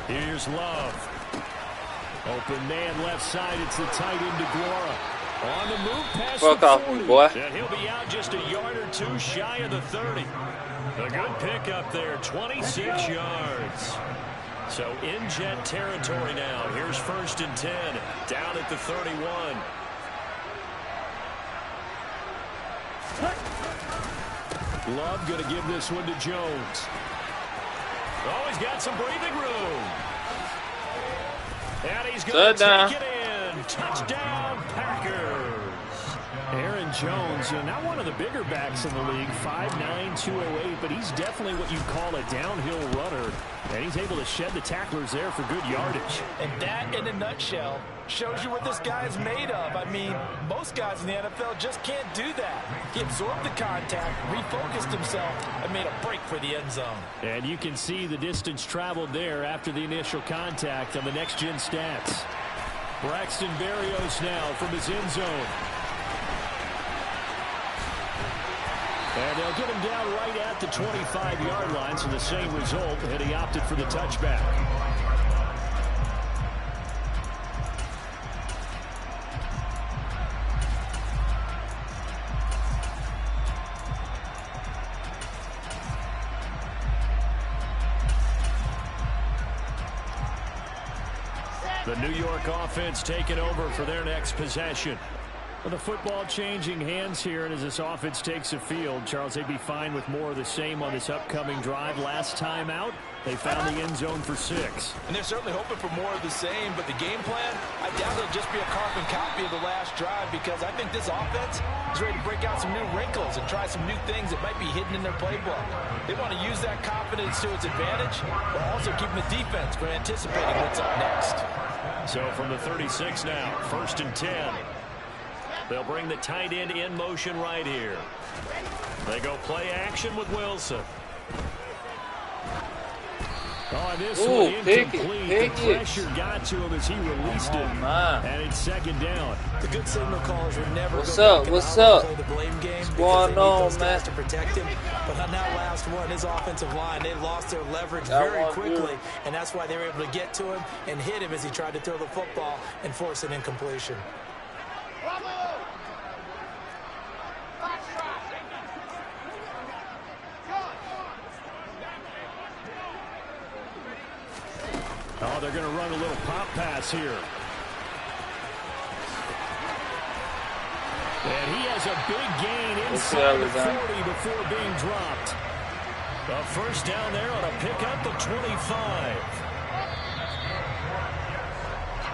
Speaker 2: Here's Love. Open man left side. It's the tight end DeGuara. On the move past
Speaker 1: Fuck
Speaker 2: the
Speaker 1: off,
Speaker 2: 40.
Speaker 1: boy.
Speaker 2: And he'll be out just a yard or two shy of the 30. A good pickup there, 26 yards. So in jet territory now. Here's 1st and 10 down at the 31. Love going to give this one to Jones. Oh, he's got some breathing room. And he's going to take it in. Touchdown, Packers. Aaron Jones, not one of the bigger backs in the league, 5'9", 208, but he's definitely what you call a downhill runner. And he's able to shed the tacklers there for good yardage.
Speaker 3: And that, in a nutshell, shows you what this guy is made of. I mean, most guys in the NFL just can't do that. He absorbed the contact, refocused himself, and made a break for the end zone.
Speaker 2: And you can see the distance traveled there after the initial contact on the next-gen stats. Braxton Berrios now from his end zone. And they'll get him down right at the 25-yard line, so the same result, and he opted for the touchback. The New York offense taking over for their next possession. Well, the football changing hands here, and as this offense takes the field, Charles, they'd be fine with more of the same on this upcoming drive. Last time out, they found the end zone for 6.
Speaker 3: And they're certainly hoping for more of the same, but the game plan, I doubt it'll just be a carbon copy of the last drive because I think this offense is ready to break out some new wrinkles and try some new things that might be hidden in their playbook. They want to use that confidence to its advantage, while also keeping the defense from anticipating what's up next.
Speaker 2: So from the 36 now, 1st and 10. They'll bring the tight end in motion right here. They go play action with Wilson. Oh, this one incomplete. The pressure got to him as he released it. And it's 2nd down.
Speaker 3: The good signal callers are never
Speaker 1: What's up?
Speaker 3: play the blame game.
Speaker 1: What's going on, man?
Speaker 3: To protect him. But on that last one, his offensive line, they lost their leverage very quickly, and that's why they were able to get to him and hit him as he tried to throw the football and force an incompletion.
Speaker 2: Oh, they're going to run a little pop pass here. And he has a big gain inside the 40 before being dropped. A 1st down there on a pickup of 25.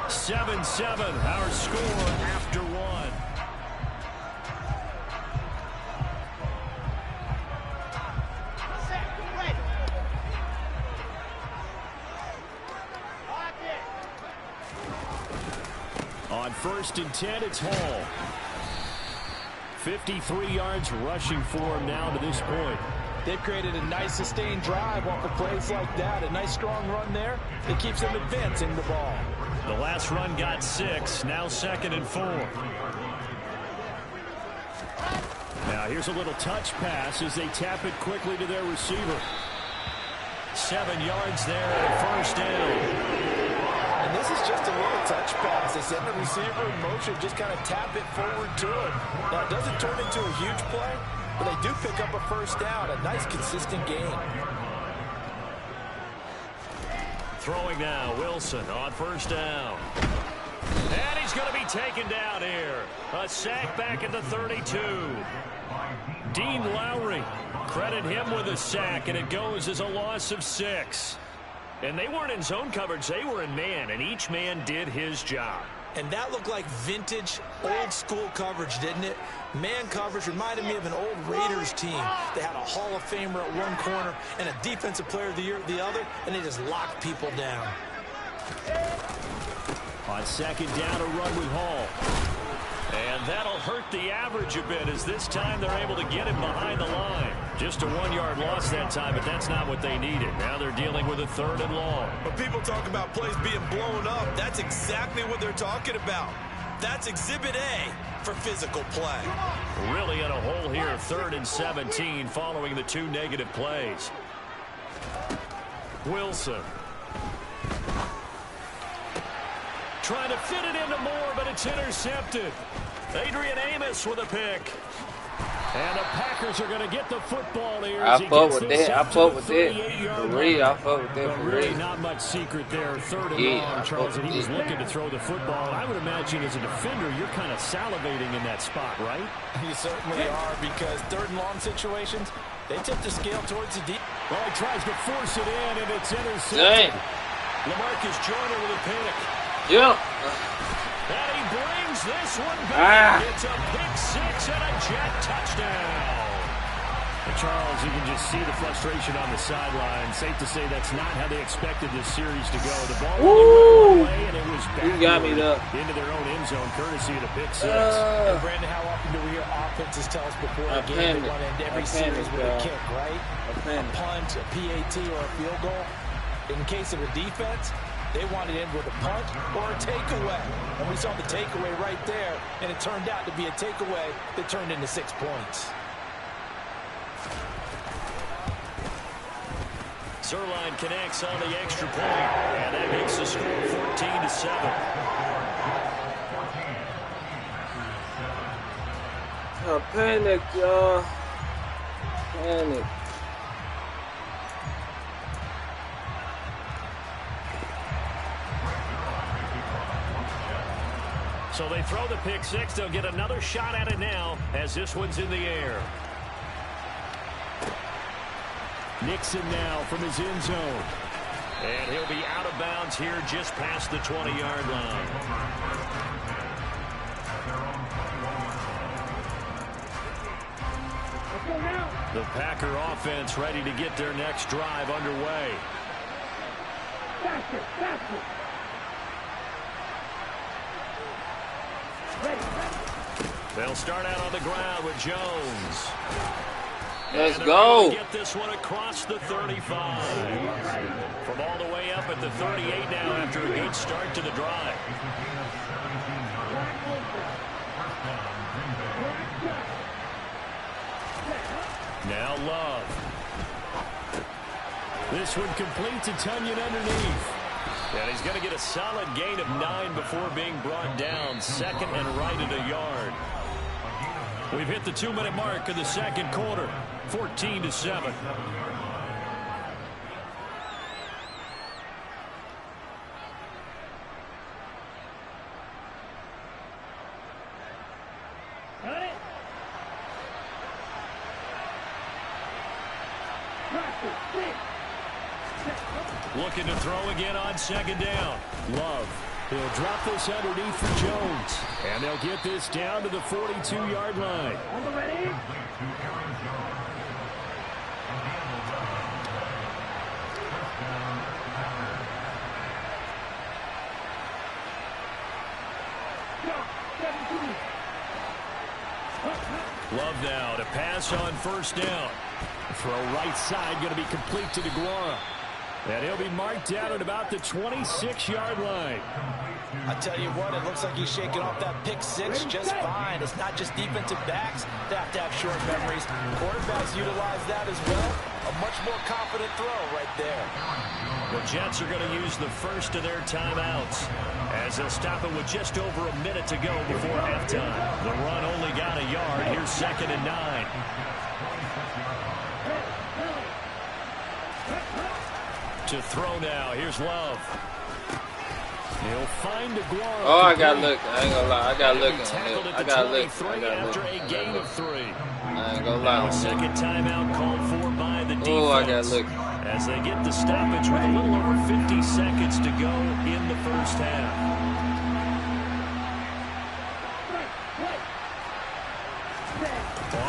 Speaker 2: 7-7, our score after 1. On 1st and 10, it's Hall. 53 yards rushing for him now to this point.
Speaker 3: They've created a nice sustained drive off of plays like that. A nice strong run there that keeps them advancing the ball.
Speaker 2: The last run got 6. Now 2nd and 4. Now here's a little touch pass as they tap it quickly to their receiver. 7 yards there at 1st down.
Speaker 3: And this is just a little touch pass. They send the receiver in motion, just kind of tap it forward to him. Now, it doesn't turn into a huge play, but they do pick up a 1st down. A nice, consistent game.
Speaker 2: Throwing now, Wilson on 1st down. And he's going to be taken down here. A sack back at the 32. Dean Lowry, credit him with a sack, and it goes as a loss of 6. And they weren't in zone coverage, they were in man, and each man did his job.
Speaker 3: And that looked like vintage, old-school coverage, didn't it? Man coverage reminded me of an old Raiders team. They had a Hall of Famer at one corner and a Defensive Player of the Year at the other, and they just locked people down.
Speaker 2: On 2nd down, a run with Hall. And that'll hurt the average a bit as this time they're able to get him behind the line. Just a 1-yard loss that time, but that's not what they needed. Now they're dealing with a 3rd and long.
Speaker 3: When people talk about plays being blown up, that's exactly what they're talking about. That's Exhibit A for physical play.
Speaker 2: Really in a hole here, 3rd and 17 following the 2 negative plays. Wilson. Trying to fit it into Moore, but it's intercepted. Adrian Amos with a pick. And the Packers are going to get the football here.
Speaker 1: I fuck with that. I fuck with that. For real, I fuck with that. For
Speaker 2: really
Speaker 1: real.
Speaker 2: not much secret there. 3rd and long, Charles, and he was looking to throw the football. I would imagine as a defender, you're kind of salivating in that spot, right?
Speaker 3: You certainly are, because 3rd and long situations, they tip the scale towards the deep.
Speaker 2: Well, he tries to force it in, and it's intercepted.
Speaker 1: Dang.
Speaker 2: LaMarcus Joyner with a pick.
Speaker 1: Yeah.
Speaker 2: And he brings this one back. It's a pick 6 and a Jet touchdown. And Charles, you can just see the frustration on the sideline. Safe to say that's not how they expected this series to go. The ball really went away, and it was back into their own end zone, courtesy of the pick 6.
Speaker 3: And Brandon, how often do we hear offenses tell us before the game they want to end every series with a kick, right? A punt, a PAT, or a field goal. In case of a defense, they wanted to end with a punt or a takeaway. And we saw the takeaway right there, and it turned out to be a takeaway that turned into 6 points.
Speaker 2: Zerline connects on the extra point, and that makes the score 14-7.
Speaker 1: Panic, y'all. Panic.
Speaker 2: So they throw the pick 6. They'll get another shot at it now as this one's in the air. Nixon now from his end zone. And he'll be out of bounds here just past the 20-yard line. The Packer offense ready to get their next drive underway.
Speaker 5: Faster, faster.
Speaker 2: They'll start out on the ground with Jones.
Speaker 1: Let's go.
Speaker 2: Get this one across the 35. From all the way up at the 38 now after a good start to the drive. Now Love. This one complete to Tunyon underneath. And he's going to get a solid gain of 9 before being brought down. 2nd and right at a yard. We've hit the 2-minute mark of the 2nd quarter. 14-7. Looking to throw again on 2nd down. Love. He'll drop this underneath for Jones. And they'll get this down to the 42-yard line.
Speaker 5: Ready?
Speaker 4: Love now to pass on first down. Throw right side going to be complete to DeGuara. And he'll be marked down at about the 26-yard line.
Speaker 3: I tell you what, it looks like he's shaking off that pick six just fine. It's not just defensive backs that have to have short memories. Quarterbacks utilize that as well. A much more confident throw right there.
Speaker 4: The Jets are going to use the first of their timeouts as they'll stop it with just over a minute to go before halftime. The run only got a yard. Here's 2nd and 9. To throw now. Here's Love. He'll find DeGuara.
Speaker 1: Oh, I got look. I ain't gonna lie. I got look. I got look.
Speaker 4: After a gain of 3.
Speaker 1: I ain't gonna lie.
Speaker 4: Second timeout called for by the defense.
Speaker 1: Oh, I got look.
Speaker 4: As they get the stoppage with a little over 50 seconds to go in the first half.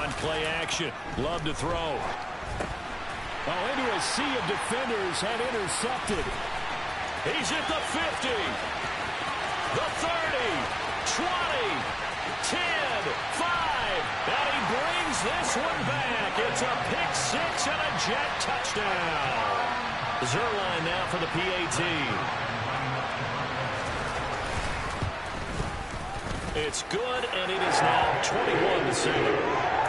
Speaker 4: On play action. Love to throw. Oh, into a sea of defenders and intercepted. He's at the 50, the 30, 20, 10, 5, and he brings this one back. It's a pick six and a Jet touchdown. Zerline now for the PAT. It's good, and it is now 21-7.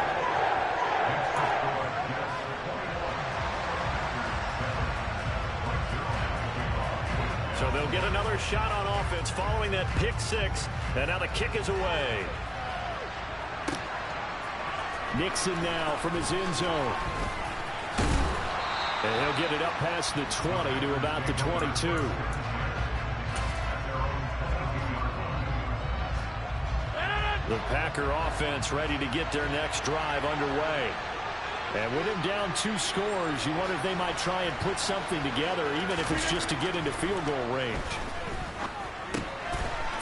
Speaker 4: So they'll get another shot on offense following that pick six. And now the kick is away. Nixon now from his end zone. And he'll get it up past the 20 to about the 22. The Packer offense ready to get their next drive underway. And with him down 2 scores, you wonder if they might try and put something together, even if it's just to get into field goal range.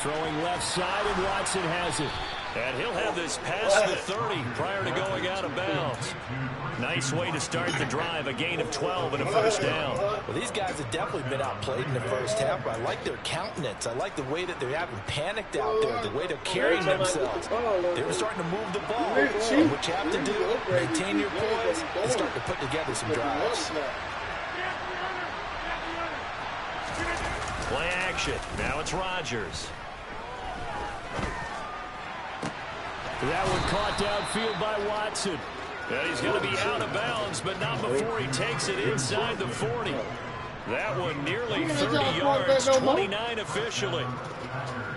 Speaker 4: Throwing left side, and Watson has it. And he'll have this past the 30 prior to going out of bounds. Nice way to start the drive, a gain of 12 and a first down.
Speaker 3: Well, these guys have definitely been outplayed in the first half, but I like their countenance. I like the way that they're having panicked out there, the way they're carrying themselves. They're starting to move the ball. And what you have to do, maintain your poise, and start to put together some drives.
Speaker 4: Play action. Now it's Rodgers. That one caught downfield by Watson. And he's going to be out of bounds, but not before he takes it inside the 40. That one nearly 30 yards, 29 officially.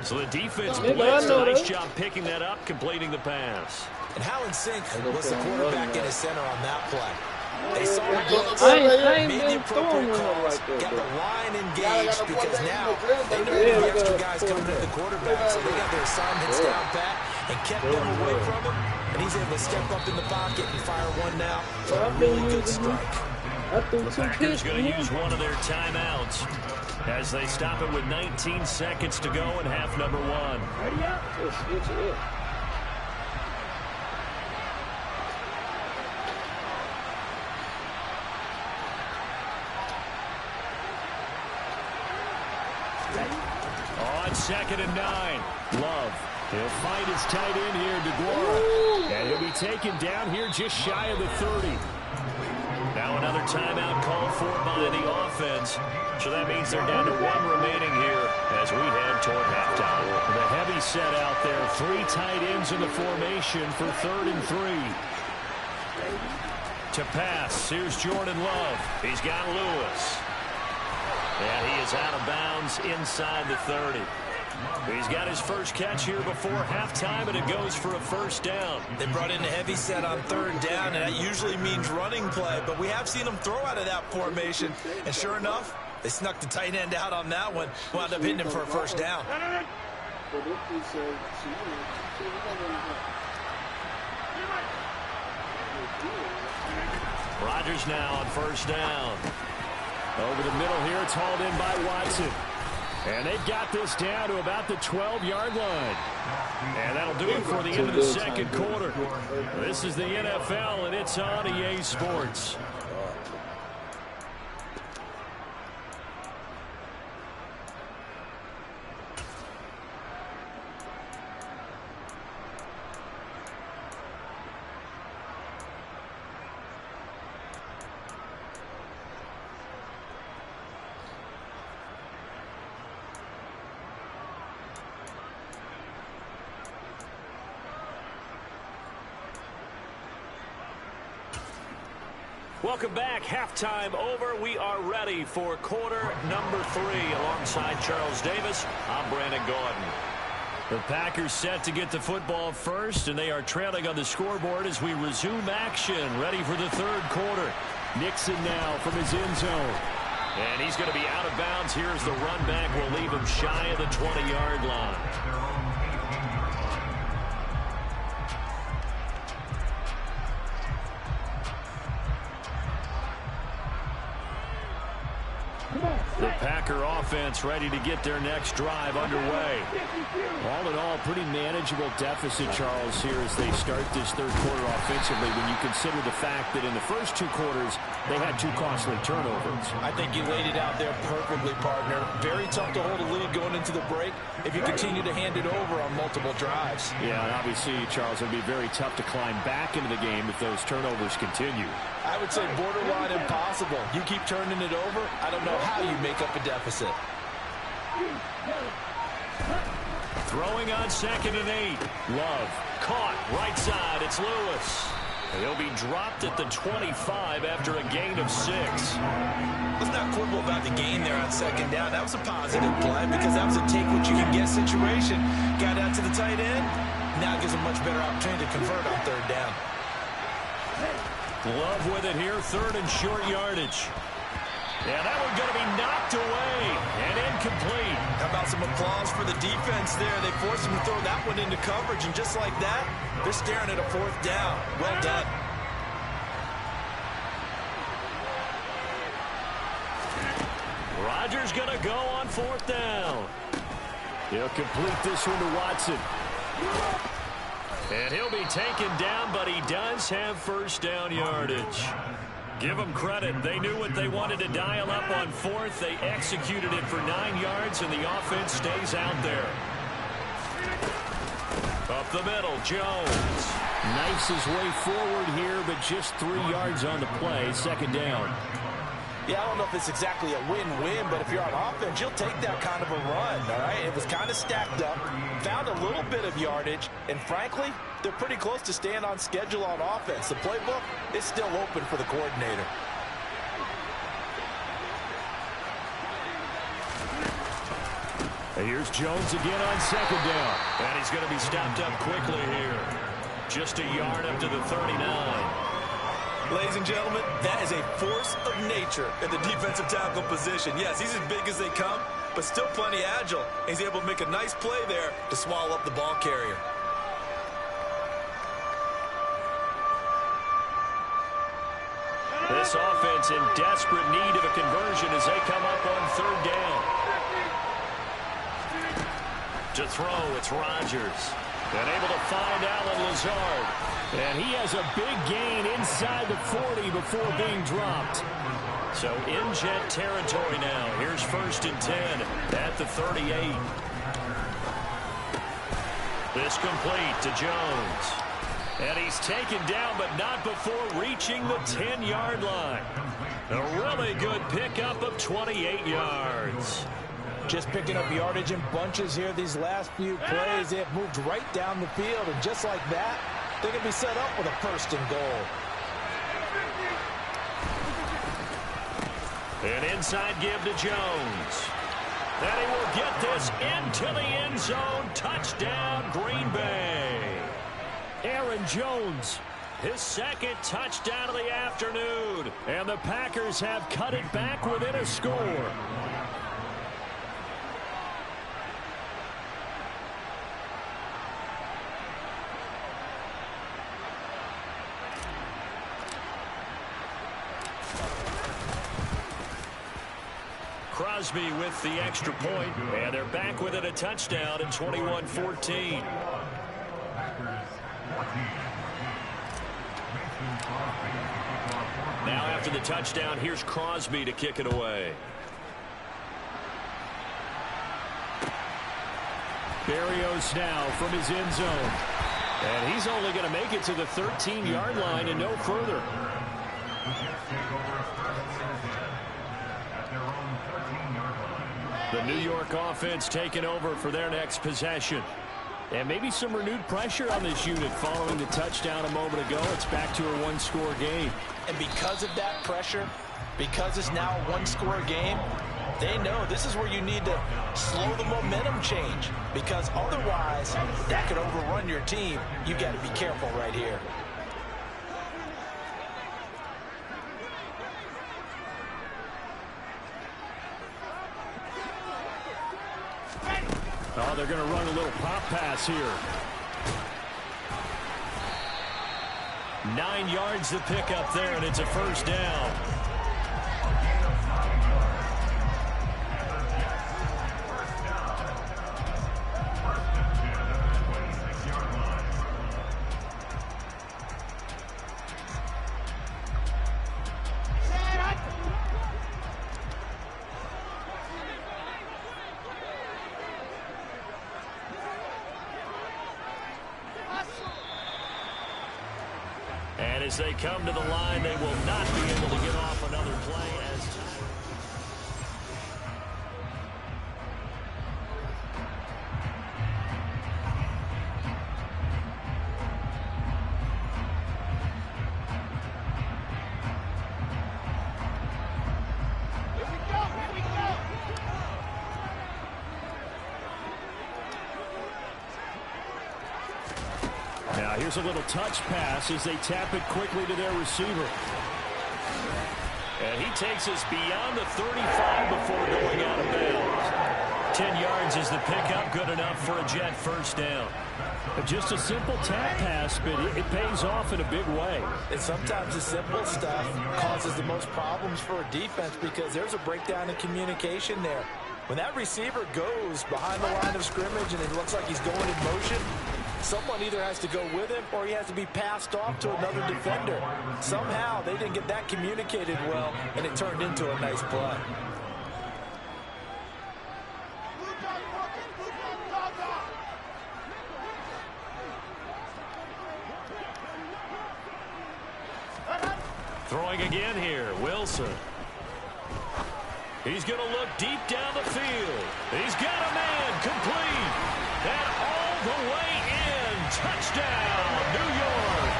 Speaker 4: So the defense blitzed. A nice job picking that up, completing the pass.
Speaker 3: And Howland Sink was the quarterback in his center on that play. They saw the blitz, made the appropriate calls, got the line engaged, because now they know the extra guys coming at the quarterback, so they got their assignments down pat and kept them away from him, and he's able to step up in the pocket and fire one now for a really good strike.
Speaker 4: The Packers going to use one of their timeouts as they stop it with 19 seconds to go in half number 1.
Speaker 5: Ready up.
Speaker 1: Switch it up.
Speaker 4: On 2nd and 9, Love. He'll find his tight end here, DeGuara. And he'll be taken down here just shy of the 30. Now another timeout called for by the offense. So that means they're down to 1 remaining here as we head toward halftime. The heavy set out there. 3 tight ends in the formation for 3rd and 3. To pass, here's Jordan Love. He's got Lewis. And he is out of bounds inside the 30. He's got his first catch here before halftime, and it goes for a first down.
Speaker 3: They brought in a heavy set on 3rd down, and that usually means running play, but we have seen them throw out of that formation, and sure enough, they snuck the tight end out on that one, wound up hitting him for a first down.
Speaker 4: Rodgers now on first down. Over the middle here, it's hauled in by Watson. And they've got this down to about the 12-yard line. And that'll do it for the end of the second quarter. This is the NFL, and it's on EA Sports.
Speaker 2: Welcome back. Halftime over. We are ready for quarter number 3. Alongside Charles Davis, I'm Brandon Gordon. The Packers set to get the football first, and they are trailing on the scoreboard as we resume action, ready for the third quarter. Nixon now from his end zone. And he's going to be out of bounds. Here's the run back. We'll leave him shy of the 20-yard line. The Packer offense ready to get their next drive underway.
Speaker 4: All in all, pretty manageable deficit, Charles, here as they start this third quarter offensively when you consider the fact that in the first 2 quarters, they had 2 costly turnovers.
Speaker 3: I think you laid it out there perfectly, partner. Very tough to hold a lead going into the break if you continue to hand it over on multiple drives.
Speaker 4: Yeah, and obviously, Charles, it would be very tough to climb back into the game if those turnovers continue.
Speaker 3: I would say borderline impossible. You keep turning it over, I don't know how you make up a deficit.
Speaker 2: Throwing on 2nd and 8. Love caught right side. It's Lewis. He'll be dropped at the 25 after a gain of 6.
Speaker 3: Let's not quibble about the gain there on 2nd down. That was a positive play because that was a take what you can get situation. Got out to the tight end. Now it gives a much better opportunity to convert on 3rd down.
Speaker 2: Love with it here, 3rd and short yardage. And that one's going to be knocked away and incomplete.
Speaker 3: How about some applause for the defense there? They forced him to throw that one into coverage, and just like that, they're staring at a 4th down. Well done.
Speaker 2: Rodgers going to go on 4th down.
Speaker 4: He'll complete this one to Watson.
Speaker 2: And he'll be taken down, but he does have 1st down yardage. Give them credit. They knew what they wanted to dial up on 4th. They executed it for 9 yards, and the offense stays out there. Up the middle, Jones.
Speaker 4: Knifes his way forward here, but just 3 yards on the play. 2nd down.
Speaker 3: Yeah, I don't know if it's exactly a win-win, but if you're on offense, you'll take that kind of a run, all right? It was kind of stacked up, found a little bit of yardage, and frankly, they're pretty close to staying on schedule on offense. The playbook is still open for the coordinator.
Speaker 2: And here's Jones again on 2nd down. And he's going to be stopped up quickly here. Just a yard up to the 39.
Speaker 3: Ladies and gentlemen, that is a force of nature in the defensive tackle position. Yes, he's as big as they come, but still plenty agile. He's able to make a nice play there to swallow up the ball carrier.
Speaker 2: This offense in desperate need of a conversion as they come up on 3rd down. To throw, it's Rodgers. And able to find Allen Lazard.
Speaker 4: And he has a big gain inside the 40 before being dropped.
Speaker 2: So in jet territory now. Here's 1st and 10 at the 38. This complete to Jones. And he's taken down, but not before reaching the 10-yard line. A really good pickup of 28 yards.
Speaker 3: Just picking up yardage in bunches here these last few plays. They have moved right down the field, and just like that, they can be set up with a 1st and goal.
Speaker 2: An inside give to Jones. And he will get this into the end zone. Touchdown, Green Bay.
Speaker 4: Aaron Jones,
Speaker 2: his 2nd touchdown of the afternoon.
Speaker 4: And the Packers have cut it back within a score.
Speaker 2: Crosby with the extra point, and they're back within a touchdown at 21-14. Now after the touchdown, here's Crosby to kick it away.
Speaker 4: Berrios now from his end zone.
Speaker 2: And he's only going to make it to the 13-yard line and no further. The New York offense taking over for their next possession.
Speaker 4: And maybe some renewed pressure on this unit following the touchdown a moment ago. It's back to a one-score game.
Speaker 3: And because of that pressure, because it's now a one-score game, they know this is where you need to slow the momentum change, because otherwise that could overrun your team. You got to be careful right here.
Speaker 4: Oh, they're going to run a little pop pass here. 9 yards to pick up there, and it's a first down. And as they come to the line, they will not be able to get off another play as time. Now here's a little touch pass as they tap it quickly to their receiver. And he takes us beyond the 35 before going out of bounds. 10 yards is the pickup, good enough for a Jet first down. Just a simple tap pass, but it pays off in a big way.
Speaker 3: And sometimes the simple stuff causes the most problems for a defense because there's a breakdown in communication there. When that receiver goes behind the line of scrimmage and it looks like he's going in motion, someone either has to go with him or he has to be passed off to another defender. Somehow they didn't get that communicated well, and it turned into a nice play.
Speaker 4: Throwing again here, Wilson. He's going to look deep down the field. He's got a man, complete. And all the way in. Touchdown, New York.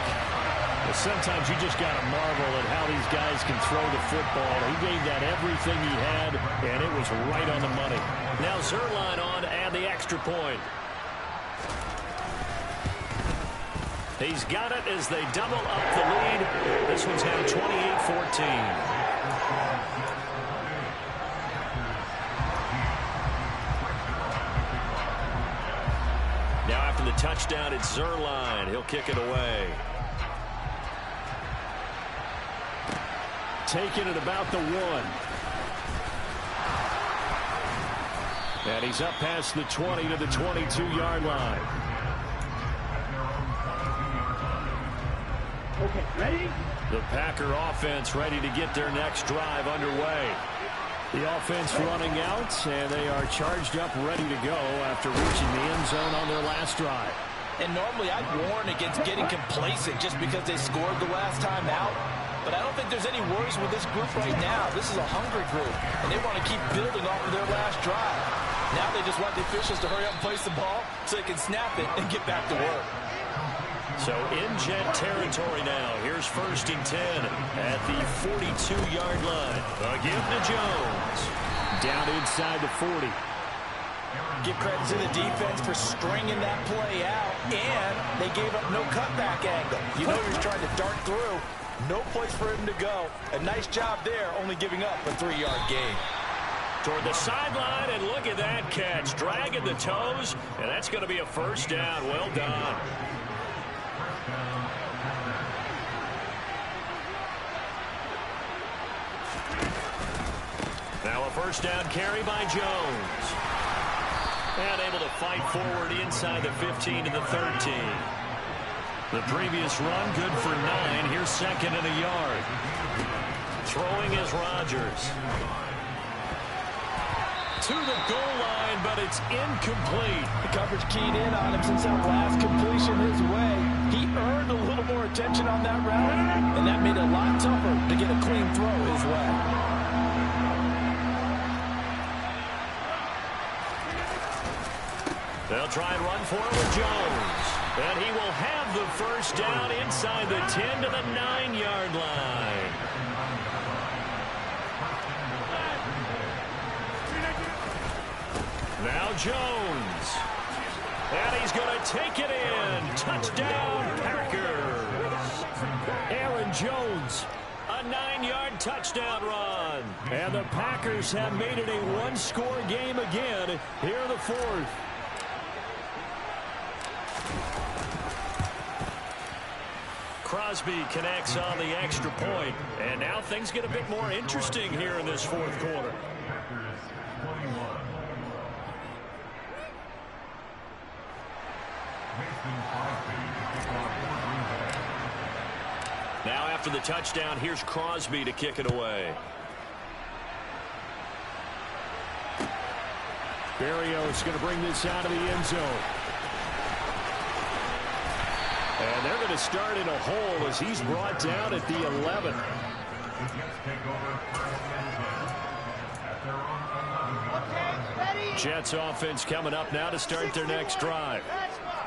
Speaker 4: Well, sometimes you just got to marvel at how these guys can throw the football. He gave that everything he had, and it was right on the money. Now Zerline on to add the extra point. He's got it as they double up the lead. This one's now 28-14. Now after the touchdown, it's Zerline. He'll kick it away. Taking it about the 1. And he's up past the 20 to the 22-yard line.
Speaker 5: Okay, ready?
Speaker 4: The Packer offense ready to get their next drive underway. The offense running out, and they are charged up, ready to go after reaching the end zone on their last drive.
Speaker 3: And normally I'd warn against getting complacent just because they scored the last time out. But I don't think there's any worries with this group right now. This is a hungry group, and they want to keep building off of their last drive. Now they just want the officials to hurry up and place the ball so they can snap it and get back to work.
Speaker 4: So in Jet territory now. Here's 1st and 10 at the 42-yard line. Again to Jones. Down inside the 40.
Speaker 3: Give credit to the defense for stringing that play out, and they gave up no cutback angle. You know he was trying to dart through. No place for him to go. A nice job there, only giving up a 3-yard gain.
Speaker 4: Toward the sideline, and look at that catch. Dragging the toes, and that's going to be a first down. Well done. Now a first down carry by Jones. And able to fight forward inside the 15 to the 13. The previous run good for 9. Here's 2nd and a yard. Throwing is Rodgers. To the goal line, but it's incomplete.
Speaker 3: The coverage keyed in on him since that last completion his way. He earned a little more attention on that route, and that made it a lot tougher to get a clean throw his way.
Speaker 4: They'll
Speaker 2: They'll try and run for it with Jones. And he will have the first down inside the 10 to the 9-yard line. Now Jones. And he's going to take it in. Touchdown, Packers. Aaron Jones. A 9-yard touchdown run. And the Packers have made it a one-score game again here in the fourth. Crosby connects on the extra point. And now things get a bit more interesting here in this fourth quarter. Now after the touchdown, here's Crosby to kick it away.
Speaker 4: Berrios going to bring this out of the end zone.
Speaker 2: And they're going to start in a hole as he's brought down at the 11. Jets offense coming up now to start their next drive.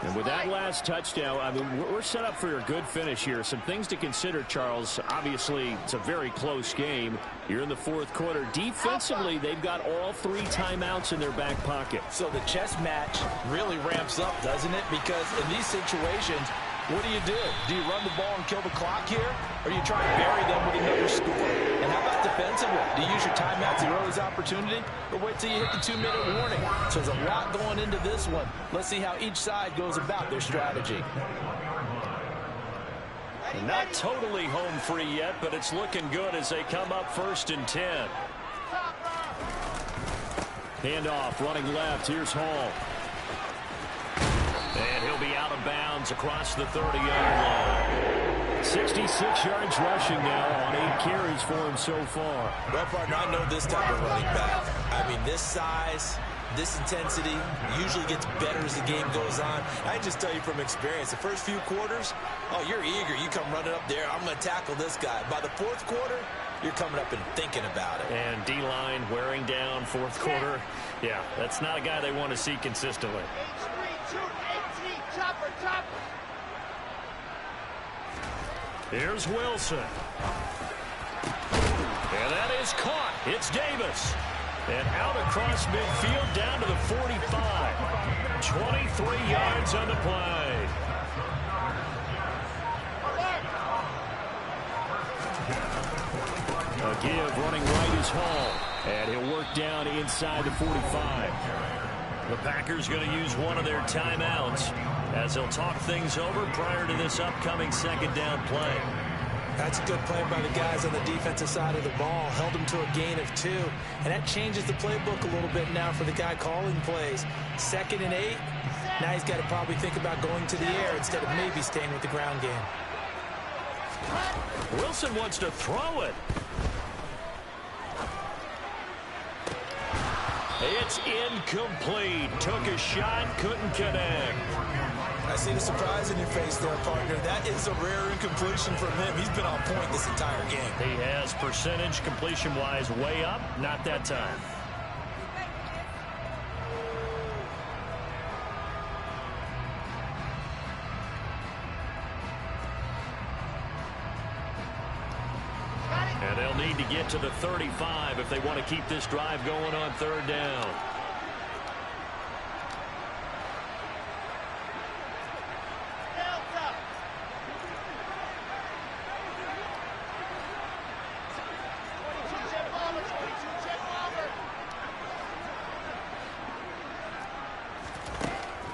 Speaker 4: And with that last touchdown, I mean, we're set up for a good finish here. Some things to consider, Charles. Obviously, it's a very close game. You're in the fourth quarter. Defensively, they've got all 3 timeouts in their back pocket.
Speaker 3: So the chess match really ramps up, doesn't it? Because in these situations, what do? Do you run the ball and kill the clock here? Or do you try and bury them with another score? And how about defensively? Do you use your timeouts at early's opportunity? Or wait till you hit the 2-minute warning? So there's a lot going into this one. Let's see how each side goes about their strategy.
Speaker 2: Not totally home free yet, but it's looking good as they come up 1st and 10.
Speaker 4: Handoff, running left. Here's Hall.
Speaker 2: And he'll be out of bounds across the 30-yard line.
Speaker 4: 66 yards rushing now on 8 carries for him so far.
Speaker 3: Well, partner, I know this type of running back. I mean, this size, this intensity usually gets better as the game goes on. I just tell you from experience, the first few quarters, oh, you're eager. You come running up there, I'm going to tackle this guy. By the fourth quarter, you're coming up and thinking about it.
Speaker 2: And D-line wearing down fourth quarter. Yeah, that's not a guy they want to see consistently. Here's Wilson. And that is caught. It's Davis. And out across midfield down to the 45. 23 yards on the play.
Speaker 4: A give running right is Hall. And he'll work down inside the 45.
Speaker 2: The Packers going to use one of their timeouts as they'll talk things over prior to this upcoming second down play.
Speaker 3: That's a good play by the guys on the defensive side of the ball. Held them to a gain of 2. And that changes the playbook a little bit now for the guy calling plays. 2nd and 8. Now he's got to probably think about going to the air instead of maybe staying with the ground game.
Speaker 2: Wilson wants to throw it. It's incomplete. Took a shot, couldn't connect.
Speaker 3: I see the surprise in your face there, partner. That is a rare incompletion from him. He's been on point this entire game.
Speaker 2: He has percentage completion-wise way up. Not that time. And they'll need to get to the 35 if they want to keep this drive going on 3rd down.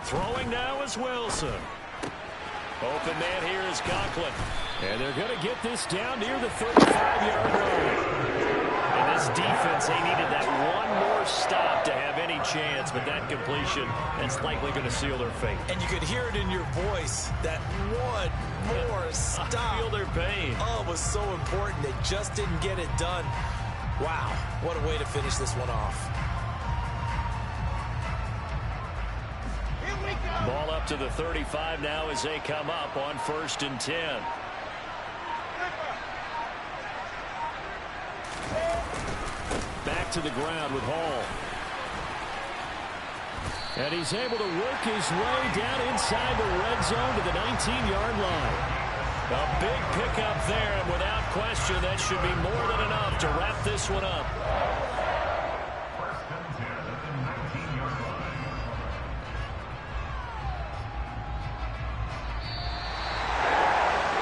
Speaker 2: Throwing now is Wilson. Open man here is Conklin.
Speaker 4: And they're going to get this down near the 35-yard line.
Speaker 2: And this defense, they needed that one more stop to have any chance, but that completion, that's likely going to seal their fate.
Speaker 3: And you could hear it in your voice, that one more stop.
Speaker 2: I feel their pain.
Speaker 3: Oh, it was so important. They just didn't get it done. Wow, what a way to finish this one off.
Speaker 2: Ball up to the 35 now as they come up on 1st and 10. Back to the ground with Hall. And he's able to work his way down inside the red zone to the 19-yard line. A big pickup there, and without question, that should be more than enough to wrap this one up.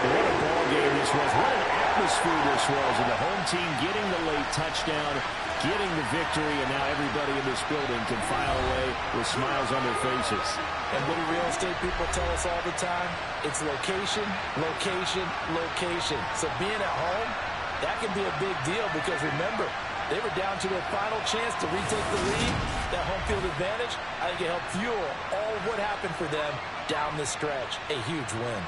Speaker 2: What a ball game this was. What an atmosphere this was. And the home team getting the late touchdown, getting the victory, and now everybody in this building can file away with smiles on their faces.
Speaker 3: And what do real estate people tell us all the time? It's location, location, location. So being at home, that can be a big deal because remember, they were down to their final chance to retake the lead. That home field advantage, I think it helped fuel all of what happened for them down the stretch. A huge win.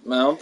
Speaker 1: Man, I'm